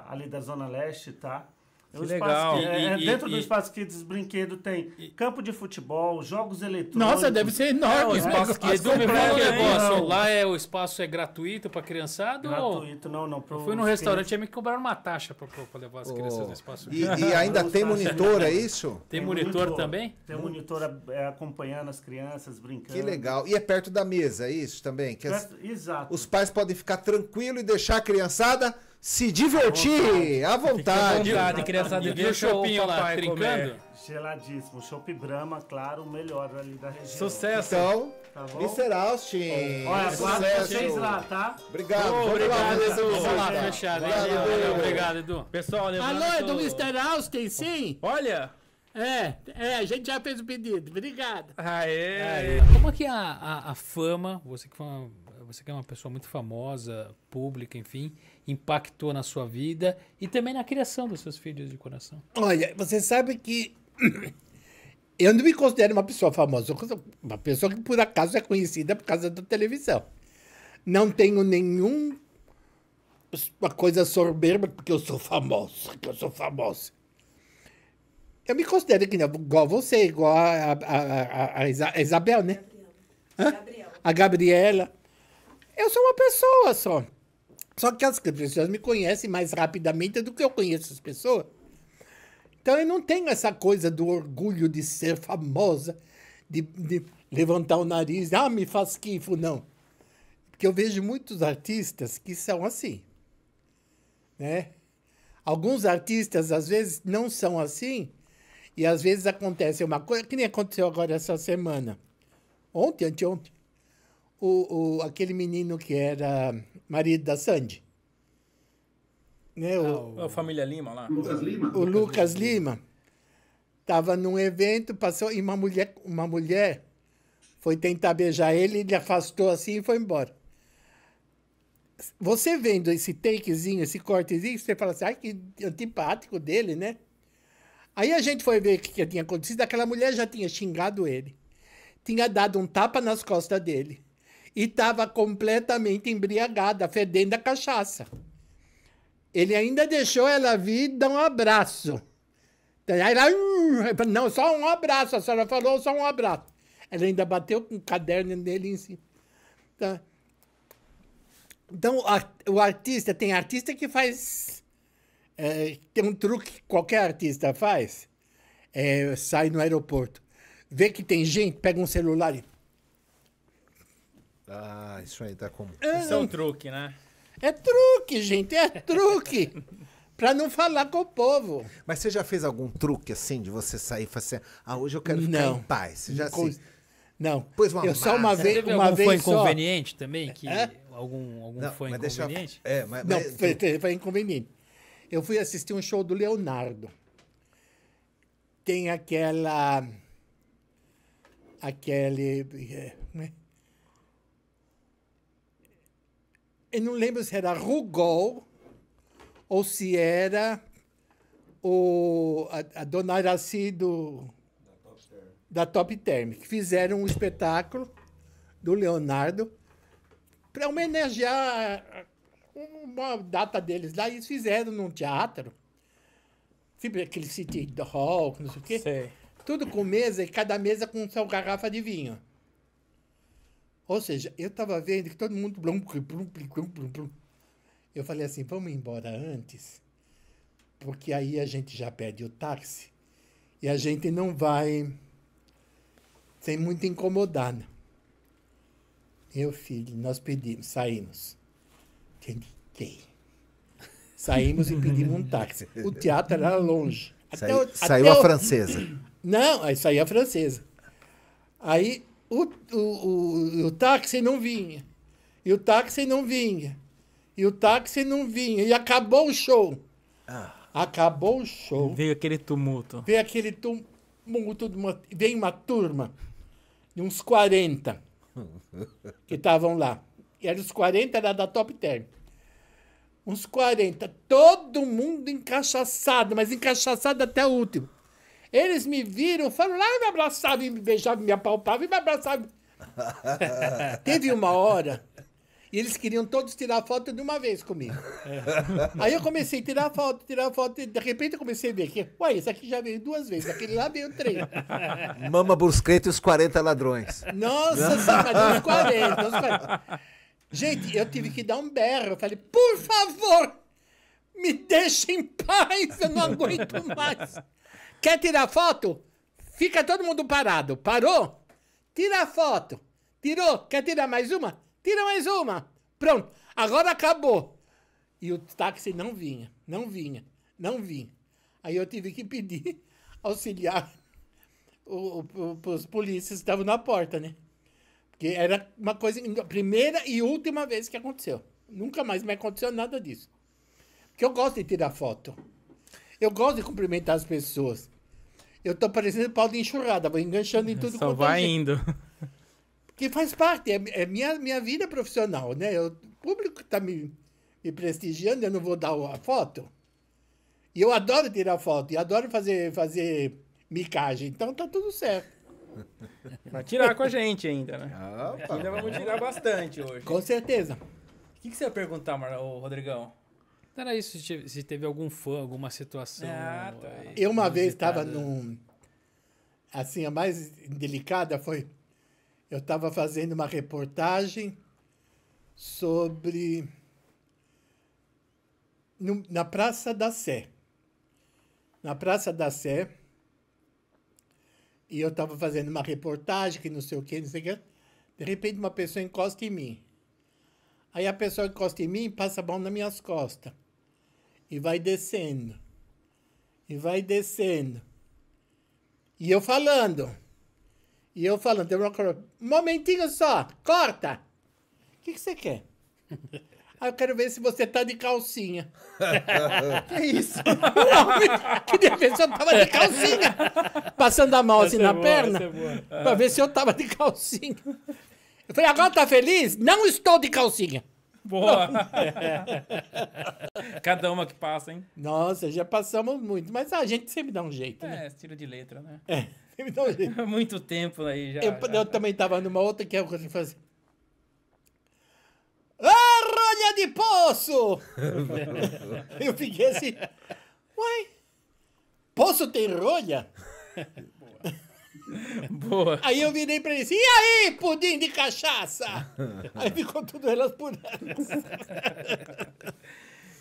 ali da Zona Leste, tá? Que legal. Dentro do Espaço Kids Brinquedo tem campo de futebol, jogos eletrônicos. Nossa, deve ser enorme. Não, né? espaço kids Edu, me fala um completo, hein? negócio. Lá o espaço é gratuito pra criançada? Gratuito, não. Eu fui num restaurante e me cobraram uma taxa pra levar as crianças no espaço. E ainda tem monitor, é isso? Tem monitor também? Tem um monitor acompanhando as crianças, brincando. Que legal. E é perto da mesa, é isso também? Que Exato. os pais podem ficar tranquilos e deixar a criançada se divertir à vontade. Vontade, criançada, E o deixa o shopping lá, papai trincando? comer. Geladíssimo. Chopp Brahma, claro, o melhor ali da região. Sucesso. Então, Tá bom? Mr. Austin. Olha, aguardo sucesso. vocês lá, tá? Obrigado. Vamos Obrigado, lá, Edu. Mr. Vamos lá, Austin. fechado. hein? Obrigado, Valeu, Edu. obrigado, Edu. Pessoal, lembrando Alô, é do que Mr. Austin, sim? Olha! A gente já fez o pedido. Obrigado. Aê! Como é que a fama, você que é uma pessoa muito famosa, pública, enfim, impactou na sua vida e também na criação dos seus filhos de coração? Olha, você sabe que eu não me considero uma pessoa famosa. Eu sou uma pessoa que, por acaso, é conhecida por causa da televisão. Não tenho nenhuma coisa soberba porque eu sou famoso. Eu me considero que igual você, igual a Isabel, né? A Gabriela. Eu sou uma pessoa só. Só que as pessoas me conhecem mais rapidamente do que eu conheço as pessoas. Então eu não tenho essa coisa do orgulho de ser famosa, de levantar o nariz, me faz quifo, não. Porque eu vejo muitos artistas que são assim, né? Alguns artistas, às vezes, não são assim, e às vezes acontece uma coisa, que nem aconteceu agora essa semana. Anteontem. Aquele menino que era marido da Sandy. Né? A família Lima lá. Lucas Lima? O Lucas Lima estava num evento, passou e uma mulher foi tentar beijar ele afastou assim e foi embora. Você vendo esse takezinho, esse cortezinho, você fala assim, ai, que antipático dele, né? Aí a gente foi ver o que tinha acontecido, aquela mulher já tinha xingado ele, tinha dado um tapa nas costas dele e estava completamente embriagada, fedendo a cachaça. Ele ainda deixou ela vir e dar um abraço. Aí ela, não, só um abraço, a senhora falou só um abraço. Ela ainda bateu com o caderno dele em cima. Tá? Então, o artista, tem artista que faz... tem um truque que qualquer artista faz. Sai no aeroporto, vê que tem gente, pega um celular e... Isso aí tá como... Isso é um truque, né? É truque, gente, é truque. Pra não falar com o povo. Mas você já fez algum truque assim, de você sair e falar assim, hoje eu quero ficar em paz? Você já assim... Não, Pôs uma eu só uma massa. vez, Teve uma algum fã vez só. inconveniente também? Que É? algum Não, fã mas deixa eu- inconveniente? Não, foi inconveniente. Eu fui assistir um show do Leonardo. Tem eu não lembro se era Rugol ou se era a Dona Iraci da Top Term, que fizeram um espetáculo do Leonardo para homenagear uma data deles lá, e eles fizeram num teatro, sempre aquele City Hall, não sei o quê, Sei. tudo com mesa, e cada mesa com sua garrafa de vinho. Ou seja, eu estava vendo que todo mundo... Eu falei assim, vamos embora antes, porque aí a gente já perde o táxi e a gente não vai ser muito incomodado. Meu filho, nós pedimos, saímos. Tentei. Saímos e pedimos um táxi. O teatro era longe. Saiu a francesa. Não, aí saía a francesa. Aí o táxi não vinha. E o táxi não vinha. E o táxi não vinha. E acabou o show. Acabou o show. Veio aquele tumulto. Veio aquele tumulto. Veio uma turma de uns 40 que estavam lá. E eram os 40 da Top Term. Uns 40. Todo mundo encachaçado, mas encachaçado até o último. Eles me viram, foram lá e me abraçavam, e me beijavam, me apalpavam e me abraçavam. Teve uma hora, e eles queriam todos tirar foto de uma vez comigo. Aí eu comecei a tirar foto, e de repente eu comecei a ver que, ué, esse aqui já veio 2 vezes, aquele lá veio 3. Mama Brusqueta e os 40 ladrões. Nossa senhora, uns 40. Gente, eu tive que dar um berro. Eu falei, por favor, me deixa em paz, eu não aguento mais. Quer tirar foto? Fica todo mundo parado. Parou? Tira a foto. Tirou? Quer tirar mais uma? Tira mais uma. Pronto, agora acabou. E o táxi não vinha. Aí eu tive que pedir auxiliar os polícias que estavam na porta, né? Porque era uma coisa, primeira e última vez que aconteceu. Nunca mais me aconteceu nada disso. Porque eu gosto de tirar foto. Eu gosto de cumprimentar as pessoas. Eu tô parecendo pau de enxurrada, vou enganchando em tudo. Só vai indo. Que faz parte, é minha vida profissional, né? O público tá me prestigiando, eu não vou dar a foto. E eu adoro tirar foto, e adoro fazer micagem, então tá tudo certo. Vai tirar com a gente ainda, né? Opa. Ainda vamos tirar bastante hoje. Com certeza. O que você ia perguntar, ô Rodrigão? Era isso, se teve algum fã, alguma situação. Ah, tá. Eu uma vez estava inusitada. Assim, a mais delicada foi... Eu estava fazendo uma reportagem sobre... na Praça da Sé. Na Praça da Sé. E eu estava fazendo uma reportagem que não sei o que. De repente, uma pessoa encosta em mim. Aí a pessoa encosta em mim e passa a mão nas minhas costas. E vai descendo. E vai descendo. E eu falando. Tem uma coisa, um momentinho só, corta. O que você quer? Eu quero ver se você tá de calcinha. Que isso? Que a pessoa tava de calcinha. Passando a mão assim na perna. Pra ver se eu tava de calcinha. Eu falei, agora tá feliz? Não estou de calcinha. Boa! Cada uma que passa, hein? Nossa, já passamos muito. Mas a gente sempre dá um jeito, né? Tira de letra, né? Sempre dá um jeito. Muito tempo aí já. Eu também tava numa outra que é o que eu fazia. Ah, rolha de poço! Eu fiquei assim, uai, poço tem rolha? Boa. Aí eu virei pra ele assim, e aí, pudim de cachaça? Aí ficou tudo elas por elas.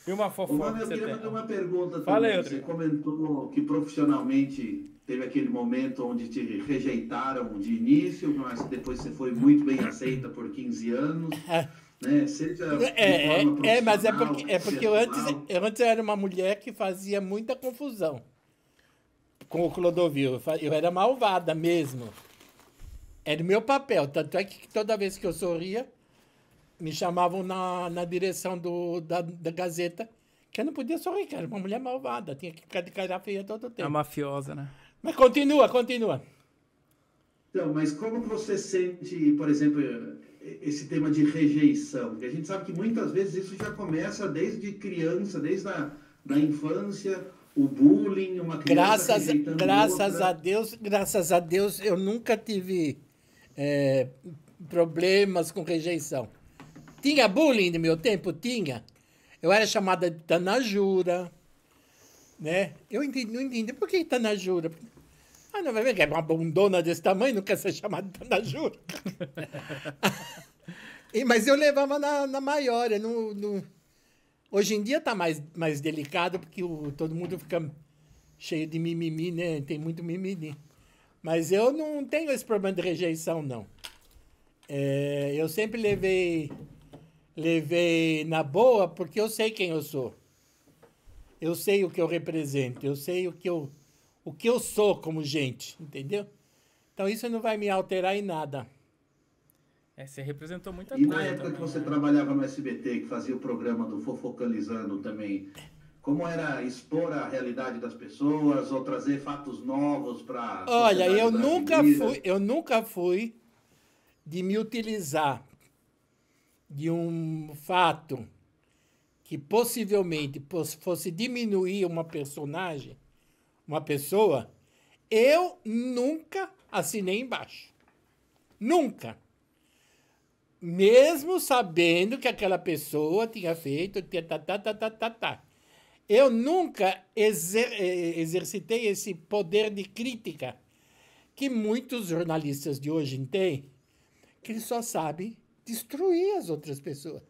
E uma Ô, fofoca Mano, que eu você queria tem? fazer uma pergunta Fala aí, também. Você Rodrigo. comentou que profissionalmente teve aquele momento onde te rejeitaram de início, mas depois você foi muito bem aceita por 15 anos. Né? Seja de forma Mas é profissional, porque eu pessoal. antes era uma mulher que fazia muita confusão com o Clodovil. Eu era malvada mesmo. Era o meu papel. Tanto é que toda vez que eu sorria, me chamavam na direção da Gazeta, que eu não podia sorrir, que era uma mulher malvada. Tinha que ficar de cara feia todo o A tempo. mafiosa, né? Mas continua. Então, mas como que você sente, por exemplo, esse tema de rejeição? Porque a gente sabe que muitas vezes isso já começa desde criança, desde a infância, o bullying, uma criança rejeitando Graças a Deus, eu nunca tive problemas com rejeição. Tinha bullying no meu tempo? Tinha. Eu era chamada de Tanajura, né? Eu não entendi. Por que Tanajura? Não vai ver que é uma bundona desse tamanho, não quer ser chamada de Tanajura. Mas eu levava na maior. Hoje em dia tá mais delicado, porque todo mundo fica cheio de mimimi, né? Tem muito mimimi. Mas eu não tenho esse problema de rejeição, não. Eu sempre levei na boa, porque eu sei quem eu sou. Eu sei o que eu represento, eu sei o que eu sou como gente, entendeu? Então isso não vai me alterar em nada. Você representou muita E coisa. na época também, que você né? trabalhava no SBT, que fazia o programa do Fofocalizando também, como era expor a realidade das pessoas ou trazer fatos novos para Olha, eu nunca fui de me utilizar de um fato que possivelmente fosse diminuir uma personagem, uma pessoa, Eu nunca assinei embaixo. Nunca. Mesmo sabendo que aquela pessoa tinha feito... Eu nunca exercitei esse poder de crítica que muitos jornalistas de hoje têm, que eles só sabem destruir as outras pessoas.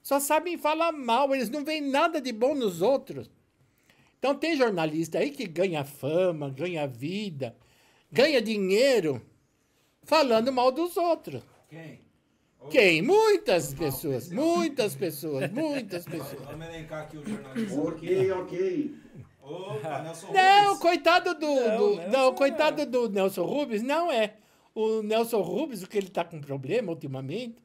Só sabem falar mal, eles não veem nada de bom nos outros. Então tem jornalista aí que ganha fama, ganha vida, ganha dinheiro falando mal dos outros. Quem? Muitas pessoas, muitas pessoas, muitas pessoas. Vamos elencar aqui o jornalista. Ok. Opa, Nelson Não, Rubens. coitado do Nelson Rubens, não é. O Nelson Rubens, o que ele está com problema ultimamente,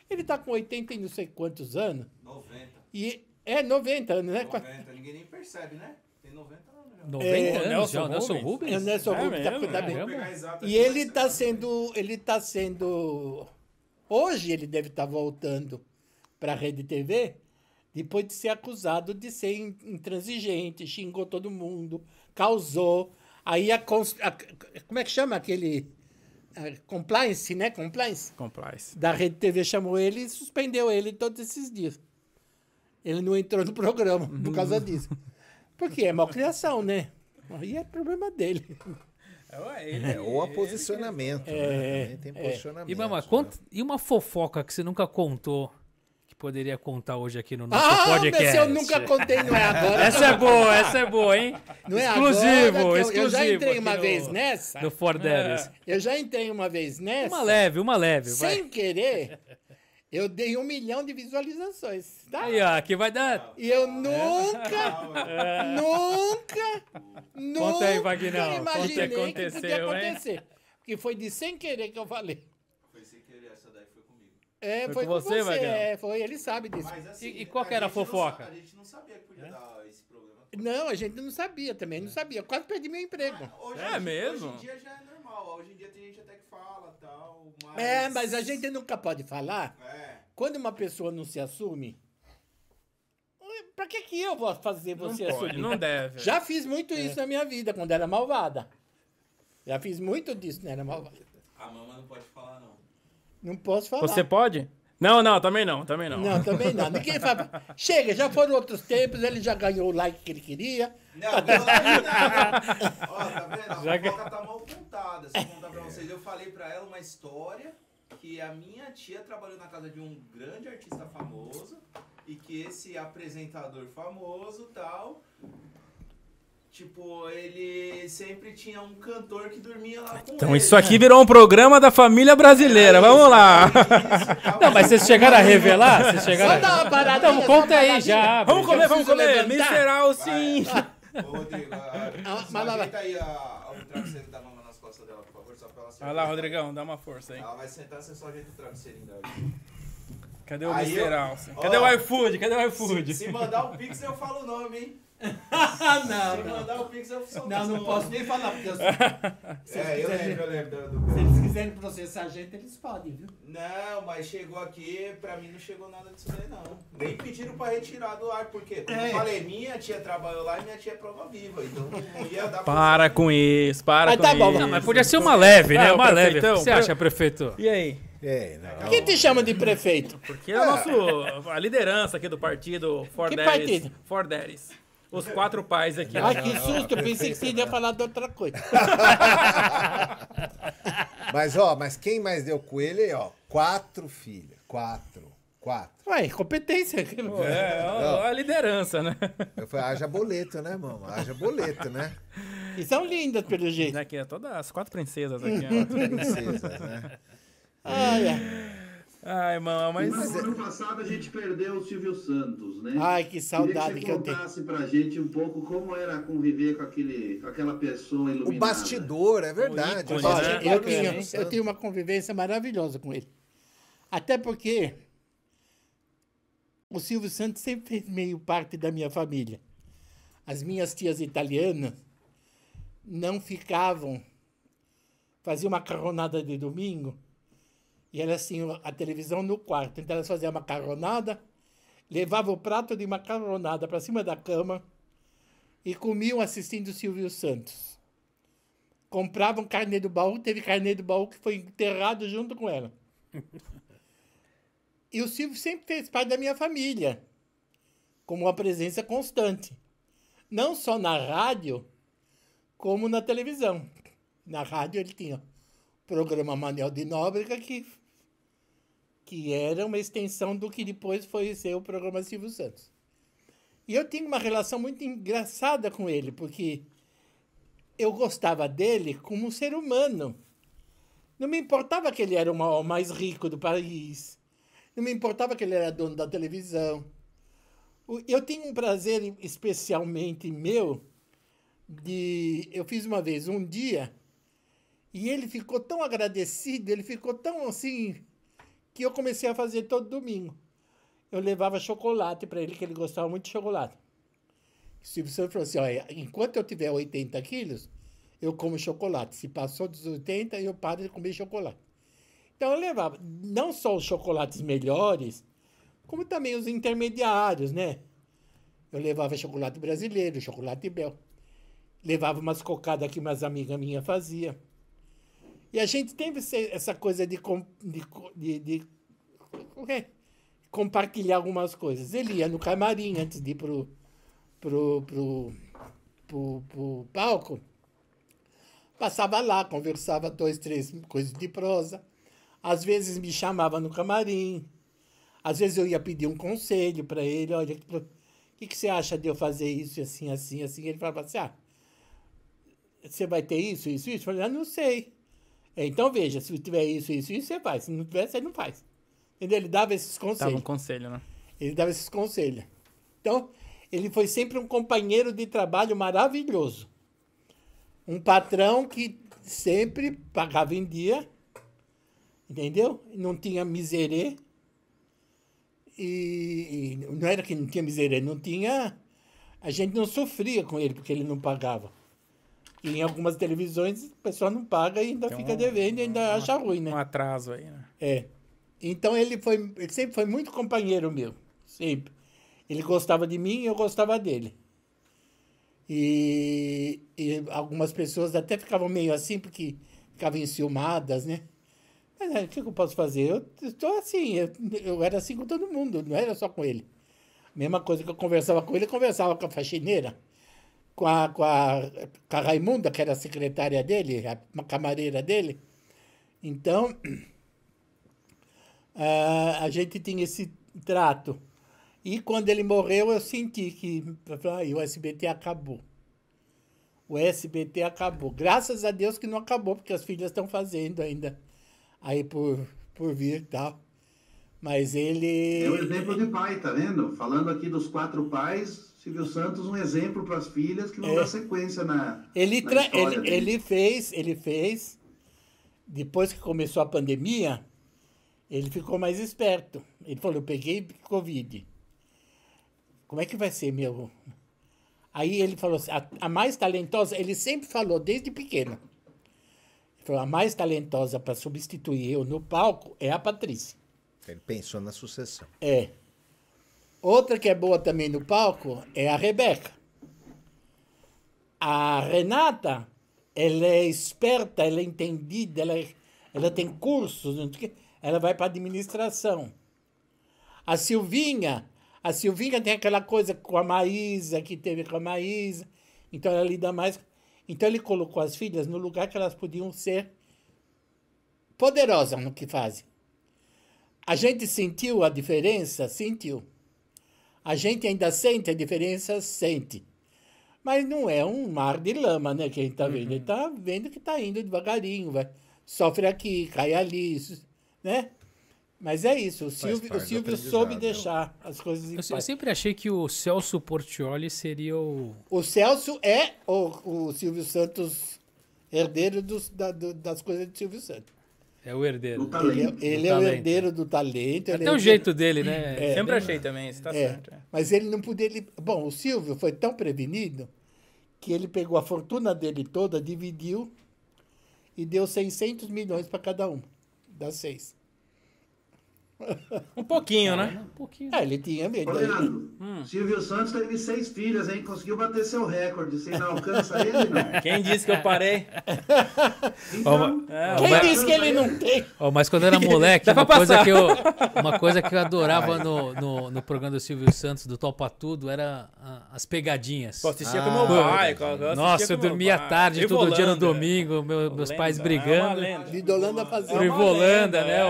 ele está com 80 e não sei quantos anos. 90. E é 90 anos, né? 90. Ninguém nem percebe, né? Tem 90 anos já. 90 anos já, o Nelson Rubens? É, o Nelson Rubens está mesmo? cuidando bem. Vou pegar exato E aqui, ele mas- está sendo... Hoje ele deve estar voltando para a Rede TV, depois de ser acusado de ser intransigente, xingou todo mundo, causou. Aí como é que chama aquele... compliance, né? Compliance. Da Rede TV chamou ele e suspendeu ele todos esses dias. Ele não entrou no programa por causa disso. Porque é malcriação, né? Aí é problema dele. Ou a posicionamento. Né? Também tem posicionamento. E, Mama, né? e uma fofoca que você nunca contou, que poderia contar hoje aqui no nosso Mas podcast? se eu nunca contei, não é agora. Essa é boa, hein? Não é Exclusivo, agora que exclusivo. eu já entrei aqui uma no- vez nessa. No Forderes. Eu já entrei uma vez nessa. Uma leve, vai. Sem querer, eu dei 1 milhão de visualizações. Tá? Aí, ó, que vai dar... E eu nunca Conta aí, Vagnão. imaginei Conta o que aconteceu, que podia hein? acontecer. Porque foi de sem querer que eu falei. Foi sem querer, essa daí foi comigo. com Foi com você, Vagnão? foi, ele sabe disso. Mas assim, E qual que era a gente não fofoca? a gente não sabia que podia dar esse problema. Não, a gente não sabia também, não sabia. Eu quase perdi meu emprego. Hoje, mesmo? Hoje em dia já é normal. Hoje em dia tem gente até que fala e tal. Mas a gente nunca pode falar. Quando uma pessoa não se assume, pra que eu vou fazer você assumir? Não deve. Já fiz muito isso na minha vida, quando era malvada. Já fiz muito disso, né? Era malvada. A mama não pode falar, não. Não posso falar. Você pode? Não, também não. Não, também não. Ninguém fala. Chega, já foram outros tempos, ele já ganhou o like que ele queria. Não, não nada. Ó, tá vendo? A fofoca tá mal contada. Se eu contar pra vocês, eu falei pra ela uma história que a minha tia trabalhou na casa de um grande artista famoso e que esse apresentador famoso tal, tipo, ele sempre tinha um cantor que dormia lá com Então ele. isso aqui virou um programa da família brasileira. Vamos lá. Não, mas vocês chegaram a revelar? Vocês chegaram Só dá uma paradinha. Então, conta aí já. Vamos comer, vamos preciso comer. levantar. Mr. Alcim. Ô, Rodrigo, mas lá vai. ajeita aí o travesseiro da mama nas costas dela, por favor, só pra ela acertar. Vai lá, Rodrigão, dá uma força aí. Ela vai sentar, você só ajeita o travesseirinho dela. Cadê o Aí Mr. eu- Alcim? Ó, Cadê o iFood? Cadê o iFood? Se mandar o Pix, eu falo o nome, hein? Se mandar o Pix, eu solto Não, esse não nome. posso nem falar, porque Eu lembro do se eles quiserem processar a gente, eles podem, viu? Não, mas chegou aqui, pra mim não chegou nada disso daí, não. Nem pediram pra retirar do ar, porque, como eu falei, minha tia trabalhou lá e minha tia é prova viva, então não ia dar Para com isso, para Mas com tá bom, isso. Não, mas podia ser uma leve, né? É, o Uma leve. O prefeitão, que você acha, prefeito? E aí? Não. Quem te chama de prefeito? Porque é a liderança aqui do partido partido? Forderes. Os 4 pais aqui. ó. Ai, que susto, eu pensei que você ia falar de outra coisa. Mas quem mais deu coelho aí, ó? 4 filhas. 4. Ué, competência. A liderança, né? Eu falei, haja boleto, né, mamãe? Haja boleto, né? E são lindas, pelo jeito. Aqui, ó, todas as 4 princesas aqui, Princesas, né? Ai, ai. Ai, mamãe, No mas... ano passado a gente perdeu o Silvio Santos, né? Ai, que saudade Queria que eu tenho. contasse pra gente um pouco como era conviver com aquela pessoa iluminada. O bastidor, é verdade. O O ícone, Olha, bastidor eu do tinha, Silvio Santos. eu tinha uma convivência maravilhosa com ele. Até porque o Silvio Santos sempre fez meio parte da minha família. As minhas tias italianas não ficavam, faziam macarronada de domingo e elas tinham a televisão no quarto. Então elas faziam macarronada, levavam o prato de macarronada para cima da cama e comiam assistindo o Silvio Santos. compravam carnê do baú, teve carnê do baú que foi enterrado junto com ela. E o Silvio sempre fez parte da minha família, como uma presença constante. Não só na rádio, como na televisão. Na rádio ele tinha o programa Manuel de Nóbrega, que era uma extensão do que depois foi ser o programa Silvio Santos. E eu tinha uma relação muito engraçada com ele, porque eu gostava dele como um ser humano. Não me importava que ele era o mais rico do país. Não me importava que ele era dono da televisão. Eu tinha um prazer especialmente meu eu fiz uma vez, um dia, e ele ficou tão agradecido, ele ficou tão assim, que eu comecei a fazer todo domingo. Eu levava chocolate para ele, que ele gostava muito de chocolate. O Silvio Santos falou assim, olha, enquanto eu tiver 80 quilos, eu como chocolate. Se passou dos 80, eu paro de comer chocolate. Então eu levava não só os chocolates melhores, como também os intermediários, né? Eu levava chocolate brasileiro, chocolate bel. Levava umas cocadas que umas amigas minhas faziam. E a gente teve essa coisa de compartilhar algumas coisas. Ele ia no camarim antes de ir pro palco. Passava lá, conversava 2, 3 coisas de prosa. Às vezes me chamava no camarim. Às vezes eu ia pedir um conselho para ele. Olha, o que você acha de eu fazer isso, assim, assim, assim? Ele falava assim, você vai ter isso, isso, isso? Eu falei, não sei. Então, veja, se tiver isso, isso, isso, você faz. Se não tiver, você não faz. Entendeu? Ele dava esses conselhos. Dava um conselho, né? Ele dava esses conselhos. Então, ele foi sempre um companheiro de trabalho maravilhoso. Um patrão que sempre pagava em dia, entendeu? Não tinha miserê. E não era que não tinha miserê, não tinha... A gente não sofria com ele, porque ele não pagava. E em algumas televisões, o pessoal não paga e ainda fica devendo e ainda acha ruim, né? Um atraso aí, né? É. Então, ele sempre foi muito companheiro meu. Sempre. Ele gostava de mim e eu gostava dele. E algumas pessoas até ficavam meio assim, porque ficavam enciumadas, né? Mas o que eu posso fazer? Eu estou assim, eu era assim com todo mundo, não era só com ele. Mesma coisa que eu conversava com ele, eu conversava com a faxineira, com a Raimunda, que era a secretária dele, uma camareira dele. Então, a gente tinha esse trato. E quando ele morreu, eu senti que o SBT acabou. O SBT acabou. Graças a Deus que não acabou, porque as filhas estão fazendo ainda aí por vir e tal. Mas ele... É um exemplo de pai, tá vendo? Falando aqui dos 4 pais, Silvio Santos, um exemplo para as filhas que vão dar sequência na história ele fez, depois que começou a pandemia, ele ficou mais esperto. Ele falou, eu peguei Covid. Como é que vai ser, meu? Aí ele falou assim, a mais talentosa, ele sempre falou desde pequeno. Ele falou, a mais talentosa para substituir eu no palco é a Patrícia. Ele pensou na sucessão. É. Outra que é boa também no palco é a Rebeca. A Renata, ela é esperta, ela é entendida, ela tem cursos, ela vai para administração. A Silvinha tem aquela coisa com a Maísa, que teve com a Maísa, então ela lida mais. Então ele colocou as filhas no lugar que elas podiam ser poderosas no que fazem. A gente sentiu a diferença? Sentiu. A gente ainda sente a diferença? Sente. Mas não é um mar de lama, né, que a gente está vendo. Ele está vendo que está indo devagarinho, sofre aqui, cai ali, né? Mas é isso, o Silvio soube deixar as coisas em paz. Eu sempre achei que o Celso Portiolli seria o... O Celso é o Silvio Santos, herdeiro das coisas do Silvio Santos. É o herdeiro. Ele é o herdeiro do talento. Até o jeito dele, né? Sempre achei também, isso tá certo. Mas ele não podia... Bom, o Silvio foi tão prevenido que ele pegou a fortuna dele toda, dividiu e deu 600 milhões para cada um das 6. Um pouquinho, né? Um pouquinho. Ele tinha medo. Ô, Leandro, Silvio Santos teve 6 filhas, hein? Conseguiu bater seu recorde. Você não alcança ele, não? Quem disse que eu parei? Então, Quem disse que ele não tem? Mas quando eu era moleque, Dá pra uma coisa que eu adorava no programa do Silvio Santos, do Topa Tudo, era as pegadinhas. Eu assistia com meu pai. Nossa, eu dormia tarde, todo dia no domingo, meus pais brigando. Vidolanda fazia. Frivolanda, né?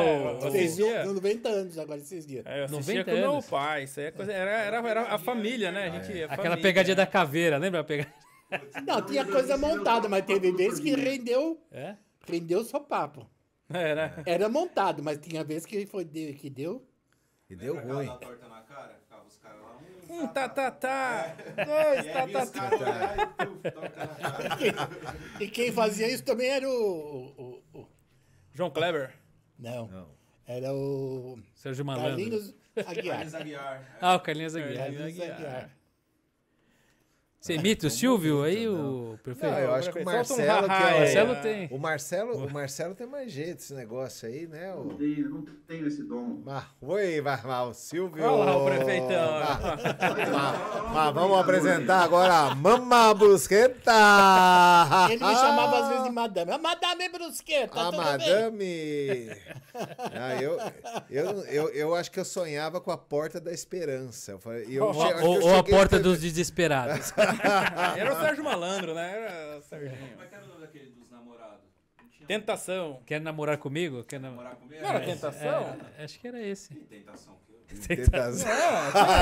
Fez 90 anos agora esses dias. Eu assistia 90 com meu anos. pai. Isso aí é coisa, era a família, né? A gente, Aquela pegadinha da caveira, lembra a pegadinha? Não, tinha coisa montada, mas teve vezes que rendeu só papo. Era. Era montado, mas tinha vezes que deu. E deu ruim. Dá torta na cara? Ficava os caras lá. Dois, E aí os caras olhavam e toca na cara. E quem fazia isso também era o João Kleber. Não. Era o Sérgio Malandro. Carlinhos Aguiar. Carlinhos Aguiar. O Carlinhos Aguiar. Carlinhos Aguiar. Você imita o Silvio aí, o prefeito? Não, eu acho que o Solta um Marcelo, que raio. é Marcelo tem. O Marcelo tem mais jeito esse negócio aí, né? Não tenho esse dom. Oi, o Silvio. Olha lá o prefeitão. Mas vamos apresentar agora a Mama Brusqueta. Ele me chamava às vezes de madame. A madame Brusqueta, A tudo madame. Eu acho que eu sonhava com a Porta da Esperança. Ou a Porta dos Desesperados. Era o Sérgio Malandro, né? Era o Serginho. Como é que era o nome daquele dos namorados? Não tinha Tentação. Quer namorar comigo? namorar comigo? Não era tentação? Acho que era esse. Que tentação que eu... Tentação.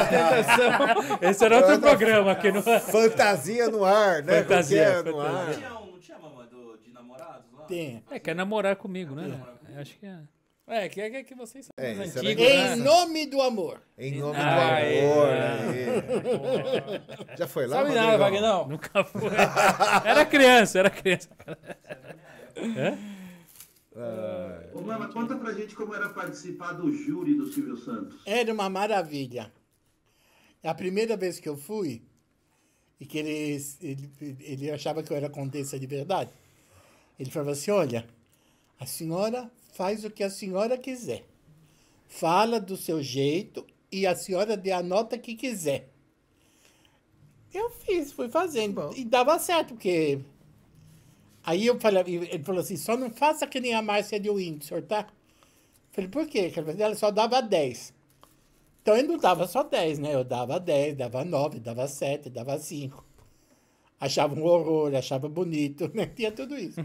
Tentação. Esse era outro programa aqui no... Fantasia no ar, né? Fantasia, Porque é no ar. Não tinha mamãe de namorados lá? Tem. Quer namorar comigo, né? Acho que é. Que vocês são É, mais isso antigos, Em né? nome do amor. Em nome do Aê. amor. Né? Já foi lá? Sabe nada, Rodrigão? Vagnão? Nunca foi. Era criança. Ô, Mama, conta pra gente como era participar do júri do Silvio Santos. Era uma maravilha. A primeira vez que eu fui, e que ele achava que eu era Condessa de verdade, ele falava assim, olha, a senhora faz o que a senhora quiser. Fala do seu jeito e a senhora dê a nota que quiser. Eu fui fazendo. E dava certo, porque... Aí ele falou assim, só não faça que nem a Márcia de Windsor, tá? Eu falei, por quê? Ela só dava 10. Então eu não dava só 10, né? Eu dava 10, dava 9, dava 7, dava 5. Achava um horror, achava bonito, né? Tinha tudo isso.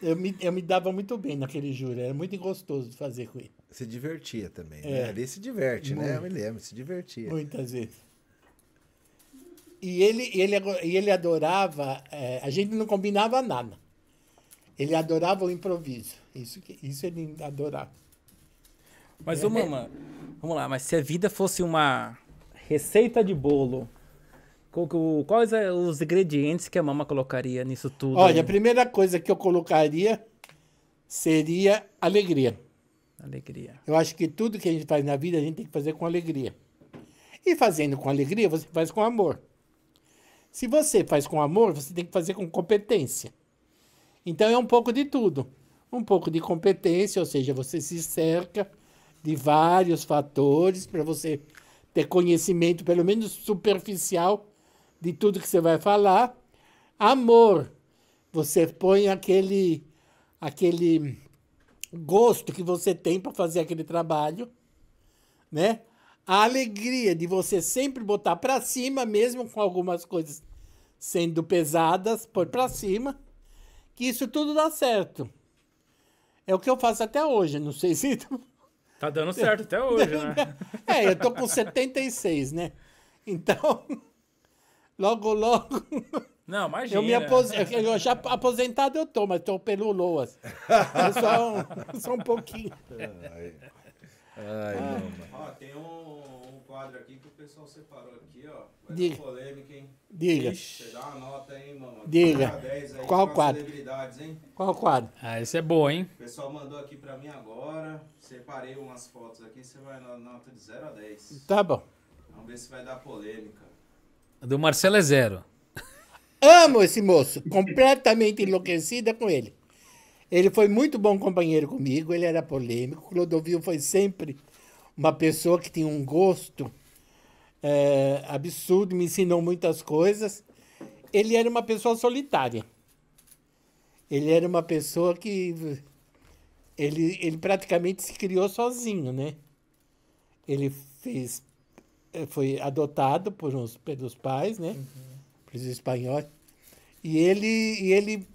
Eu me dava muito bem naquele júri, era muito gostoso de fazer com ele. Se divertia também, né? Ali se diverte, né? Eu me lembro, se divertia. Muitas vezes. E ele adorava, a gente não combinava nada. Ele adorava o improviso. Isso ele adorava. Mas, ô, Mama, vamos lá. Mas se a vida fosse uma receita de bolo, quais os ingredientes que a Mama colocaria nisso tudo? Olha, aí? a primeira coisa que eu colocaria seria alegria. Alegria. Eu acho que tudo que a gente faz na vida, a gente tem que fazer com alegria. E fazendo com alegria, você faz com amor. Se você faz com amor, você tem que fazer com competência. Então é um pouco de tudo. Um pouco de competência, ou seja, você se cerca de vários fatores para você ter conhecimento, pelo menos superficial, de tudo que você vai falar. Amor, você põe aquele gosto que você tem para fazer aquele trabalho, né? A alegria de você sempre botar para cima, mesmo com algumas coisas sendo pesadas, pôr para cima, que isso tudo dá certo. É o que eu faço até hoje, não sei se... Tá dando certo até hoje, né? Eu tô com 76, né? Então, logo... Não, imagina. Eu já aposentado eu tô, mas tô pelo Loas. Só um pouquinho. Ó, tem um quadro aqui que o pessoal separou aqui, ó. Vai Diga. dar polêmica, hein? Diga. Você dá uma nota, hein, mamãe? Diga. 10 aí Qual com as quadro? celebridades, hein? Qual quadro? Esse é bom, hein? O pessoal mandou aqui pra mim agora. Separei umas fotos aqui, você vai na nota de 0 a 10. Tá bom. Vamos ver se vai dar polêmica. A do Marcelo é 0. Amo esse moço. Completamente enlouquecida com ele. Ele foi muito bom companheiro comigo, ele era polêmico. O Clodovil foi sempre uma pessoa que tinha um gosto absurdo, me ensinou muitas coisas. Ele era uma pessoa solitária. Ele era uma pessoa que... Ele praticamente se criou sozinho, né? Ele foi adotado pelos pais, né? Pelos espanhóis. E ele,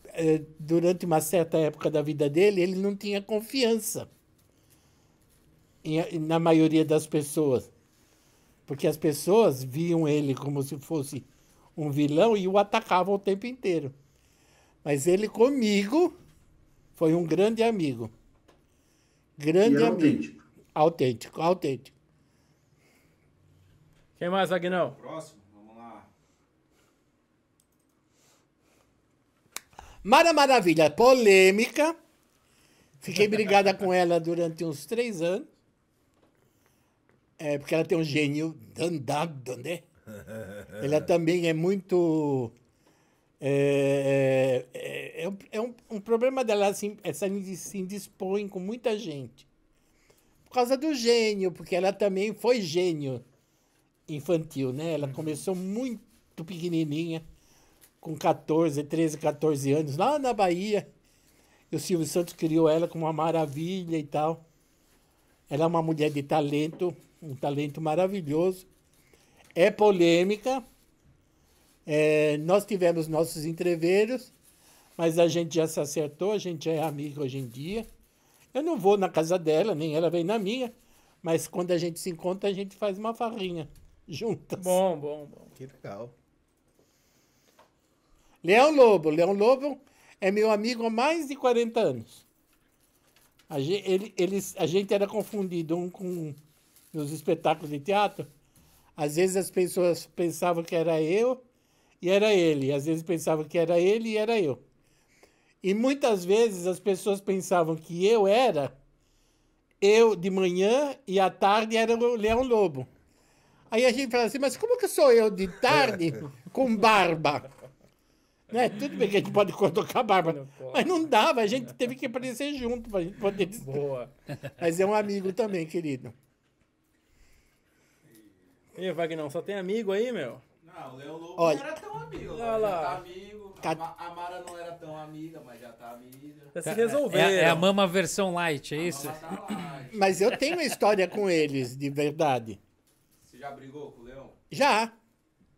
durante uma certa época da vida dele, ele não tinha confiança na maioria das pessoas. Porque as pessoas viam ele como se fosse um vilão e o atacavam o tempo inteiro. Mas ele, comigo, foi um grande amigo. Grande E amigo. Autêntico, autêntico. Quem mais, Aguinaldo? Próximo, vamos lá. Mara Maravilha, polêmica. Fiquei brigada com ela durante uns 3 anos. Porque ela tem um gênio danado, né? Ela também é muito... um problema dela, assim, essa se indispõe com muita gente. Por causa do gênio, porque ela também foi gênio infantil, né? Ela começou muito pequenininha, com 13, 14 anos, lá na Bahia. E o Silvio Santos criou ela como uma maravilha e tal. Ela é uma mulher de talento, um talento maravilhoso. É polêmica. Nós tivemos nossos entreveros, mas a gente já se acertou, a gente já é amigo hoje em dia. Eu não vou na casa dela, nem ela vem na minha, mas quando a gente se encontra, a gente faz uma farrinha juntas. Bom. Que legal. Leão Lobo é meu amigo há mais de 40 anos. A gente era confundido nos espetáculos de teatro. Às vezes as pessoas pensavam que era eu e era ele. Às vezes pensavam que era ele e era eu. E muitas vezes as pessoas pensavam que eu de manhã e à tarde era o Leão Lobo. Aí a gente fala assim, mas como que sou eu de tarde com barba? Né? Tudo bem que a gente pode colocar a barba, mas não dava, a gente teve que aparecer junto para a gente poder... Boa. Mas é um amigo também, querido. E Wagner, só tem amigo aí, meu? Não, o Leão Lobo Olha, não era tão amigo. olha Agora lá. já tá amigo. A Mara não era tão amiga, mas já tá amiga. Já se resolveram. É a mama versão light, é isso? Ela tá lá. Mas eu tenho uma história com eles, de verdade. Você já brigou com o Leão? Já,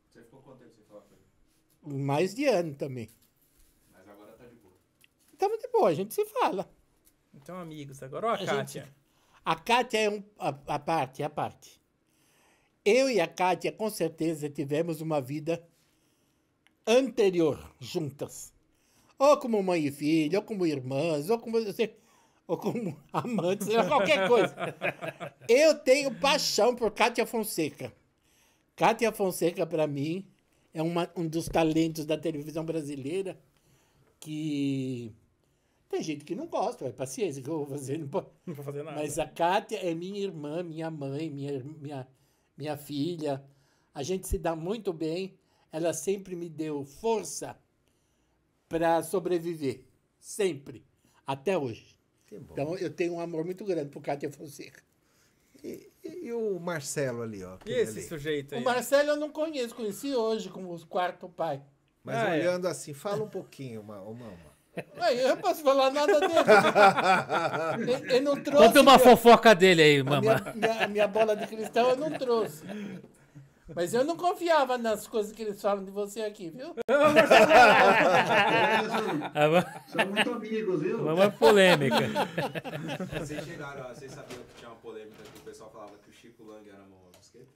Você ficou quanto tempo sem falar com ele? mais de ano também. Mas agora tá de boa. Estamos de boa, a gente se fala. Então, amigos, agora ó a Kátia. A Kátia é a parte. Eu e a Kátia, com certeza, tivemos uma vida anterior, juntas. Ou como mãe e filha, ou como irmãs, ou como amantes, qualquer coisa. Eu tenho paixão por Kátia Fonseca. Kátia Fonseca, para mim, é um dos talentos da televisão brasileira que... Tem gente que não gosta, paciência, que eu vou fazer, não Não vou fazer nada. mas a Kátia é minha irmã, minha mãe, minha filha. A gente se dá muito bem. Ela sempre me deu força para sobreviver. Sempre. Até hoje. Que bom. Então eu tenho um amor muito grande por Kátia Fonseca. E o Marcelo ali, ó. E aquele esse ali. sujeito aí? O Marcelo eu não conheço, conheci hoje como o quarto pai. Mas Ah, é. olhando assim, fala um pouquinho, Mama. Aí, eu não posso falar nada dele. Ele não trouxe. Conta uma fofoca dele aí, A mamãe. minha bola de cristal eu não trouxe. Mas eu não confiava nas coisas que eles falam de você aqui, viu? São muito amigos, viu? Mamãe polêmica. Vocês sabiam que tinha uma polêmica que o pessoal falava que o Chico Lang era mão mosqueta?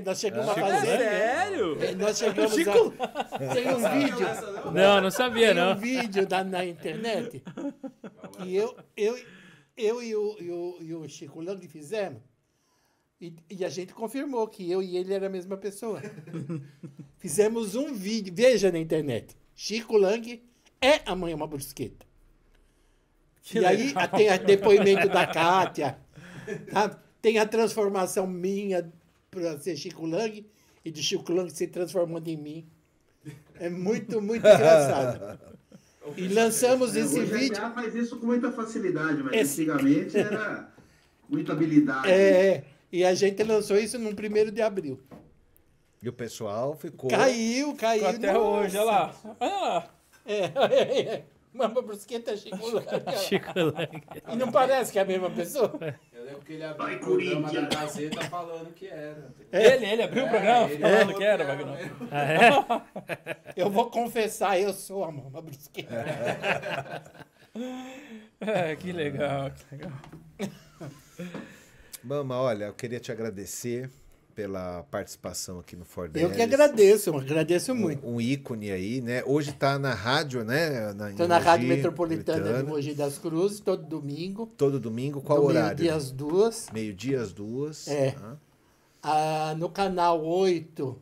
Nós chegamos a É fazer. sério? Nós chegamos a... Tem um vídeo. Não sabia, Tem um não. vídeo na internet. E eu e o Chico Lang fizemos. E a gente confirmou que eu e ele era a mesma pessoa. Fizemos um vídeo. Veja na internet. Chico Lang é a mãe uma brusqueta. E aí tem o depoimento da Kátia. Tá? Tem a transformação minha para ser Chico Lang e de Chico Lang se transformando em mim. É muito, muito engraçado. E lançamos esse Hoje vídeo. a faz isso com muita facilidade, mas antigamente era muita habilidade. E a gente lançou isso no 1º de abril. E o pessoal ficou... Caiu. Até nossa. hoje, olha lá. Olha lá. Mama Brusqueta Chico Lang. Chico Lang. E não parece que é a mesma pessoa? Eu lembro que ele abriu Vai, o programa da Corinthians. Gazeta falando que era. Ele abriu o programa ele falando falou que era, que Wagner. mesmo. Ah, é? Eu vou confessar, eu sou a Mama Brusqueta. Que legal, que legal. Mama, olha, eu queria te agradecer pela participação aqui no For Eu que Delis. agradeço muito. Um ícone aí, né? Hoje tá na rádio, né? Estou na Rádio Metropolitana de Mogi das Cruzes, todo domingo. Todo domingo, qual do horário? Meio-dia às 2. Meio-dia às 2. É. No canal 8,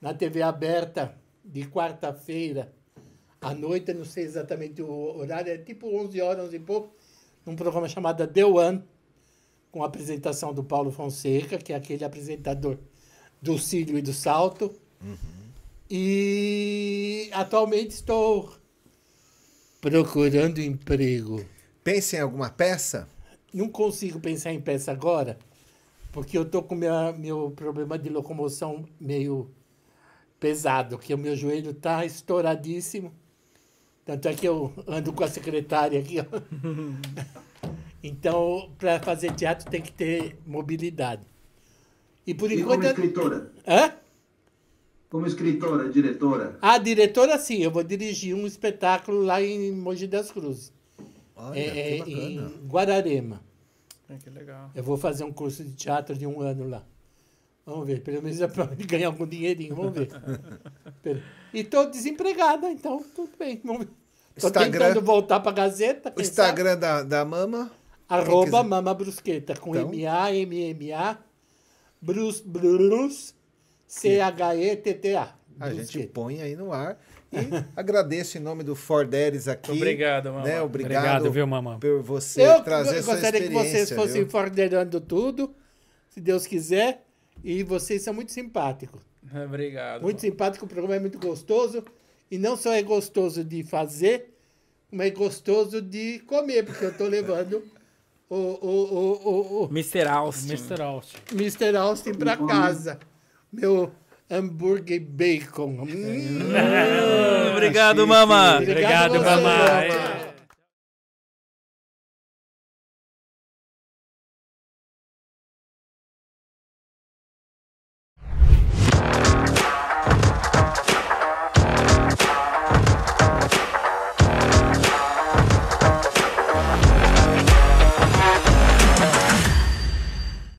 na TV aberta, de quarta-feira, à noite, eu não sei exatamente o horário, é tipo 11 horas, 11 e pouco, num programa chamado The One, com a apresentação do Paulo Fonseca, que é aquele apresentador do Cílio e do Salto. E atualmente estou procurando emprego. Pensa em alguma peça? Não consigo pensar em peça agora, porque eu estou com meu problema de locomoção meio pesado, que o meu joelho está estouradíssimo. Tanto é que eu ando com a secretária aqui, ó. Então, para fazer teatro tem que ter mobilidade. E por E enquanto... como escritora? Hã? Como escritora, diretora? A diretora, sim. Eu vou dirigir um espetáculo lá em Mogi das Cruzes. Olha, que bacana. Em Guararema. Que legal. Eu vou fazer um curso de teatro de 1 ano lá. Vamos ver. Pelo menos é para ganhar algum dinheirinho. Vamos ver. E estou desempregada, então tudo bem. Estou tentando voltar para a Gazeta. O Instagram da Mama? @ Mama Brusqueta, com Então. MAMMA, Brus, CHETTA. A gente põe aí no ar. E agradeço em nome do For Delis aqui. Obrigado, Mama. Né? Obrigado, viu, Mama? Por você Eu trazer sua gostaria que vocês experiência, fossem viu? forderando tudo, se Deus quiser. E vocês são muito simpáticos. Obrigado. Muito simpático, o programa é muito gostoso. E não só é gostoso de fazer, mas é gostoso de comer, porque eu estou levando o Mr. Austin. Mr. Austin. Mr. Austin para casa. Meu hambúrguer bacon. Obrigado, Mama. Obrigado, Obrigado, você, Mama. Mama.